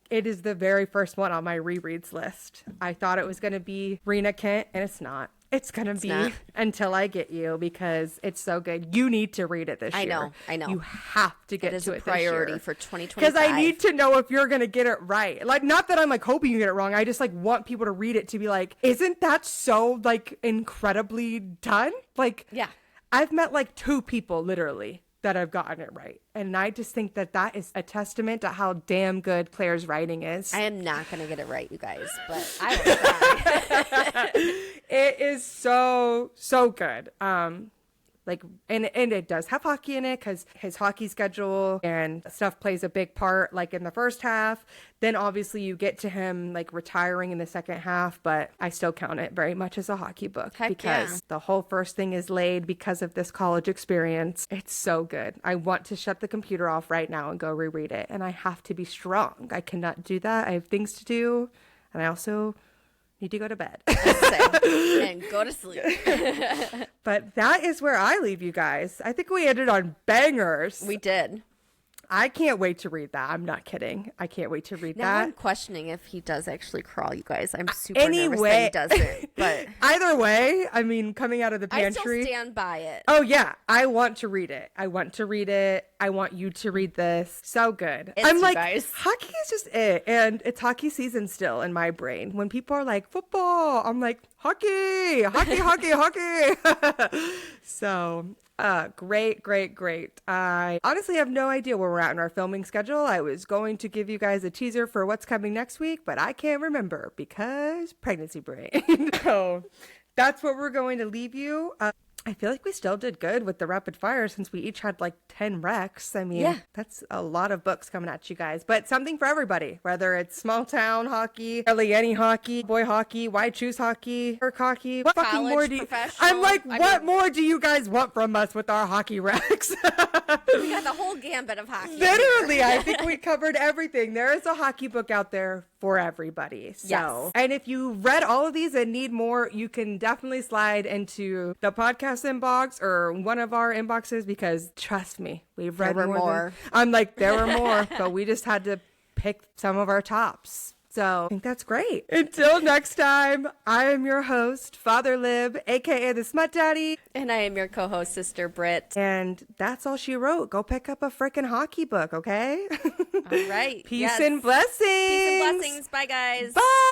It is the very first one on my rereads list. I thought it was going to be Rena Kent, and it's not. It's going to be Until I Get You, because it's so good. You need to read it this year. I know. You have to get to it this year. It is a priority
for 2025.
Because I need to know if you're going to get it right. Like, not that I'm like hoping you get it wrong. I just like want people to read it to be like, isn't that so like incredibly done? Like, yeah. I've met like 2 people literally that have gotten it right. And I just think that that is a testament to how damn good Claire's writing is.
I am not going to get it right, you guys, but I will try.
It is so, so good. Like, and it does have hockey in it because his hockey schedule and stuff plays a big part, like in the first half. Then obviously you get to him like retiring in the second half, but I still count it very much as a hockey book. Heck because the whole first thing is laid because of this college experience. It's so good. I want to shut the computer off right now and go reread it. And I have to be strong. I cannot do that. I have things to do. And I also need to go to bed
and go to sleep.
But that is where I leave you guys. I think we ended on bangers.
We did.
I can't wait to read that. I'm not kidding. I can't wait to read
Now
that.
I'm questioning if he does actually crawl, you guys. I'm super nervous that he doesn't. But
either way, I mean, coming out of the
I still
pantry.
stand by it.
Oh yeah, I want to read it. I want to read it. I want you to read this. So good. I'm
you
like,
guys.
hockey is just it, and it's hockey season still in my brain. When people are like football, I'm like hockey, hockey, hockey, hockey. So. Great. I honestly have no idea where we're at in our filming schedule. I was going to give you guys a teaser for what's coming next week, but I can't remember because pregnancy brain. So that's what we're going to leave you. I feel like we still did good with the rapid fire since we each had like 10 recs. I mean, that's a lot of books coming at you guys, but something for everybody, whether it's small town hockey, barely any hockey, boy hockey, why choose hockey, work hockey. What fucking more do you, I'm like, what more do you guys want from us with our hockey recs?
We got the whole gambit of hockey.
Literally, I think we covered everything. There is a hockey book out there for everybody. So,
yes.
And if you read all of these and need more, you can definitely slide into the podcast inbox or one of our inboxes because trust me, we've read more. I'm like, there were more, but we just had to pick some of our tops. So I think that's great. Until next time, I am your host, Father Lib, aka the Smut Daddy.
And I am your co-host, Sister Britt.
And that's all she wrote. Go pick up a freaking hockey book, okay?
All right.
Peace and blessings.
Peace and blessings. Bye, guys.
Bye.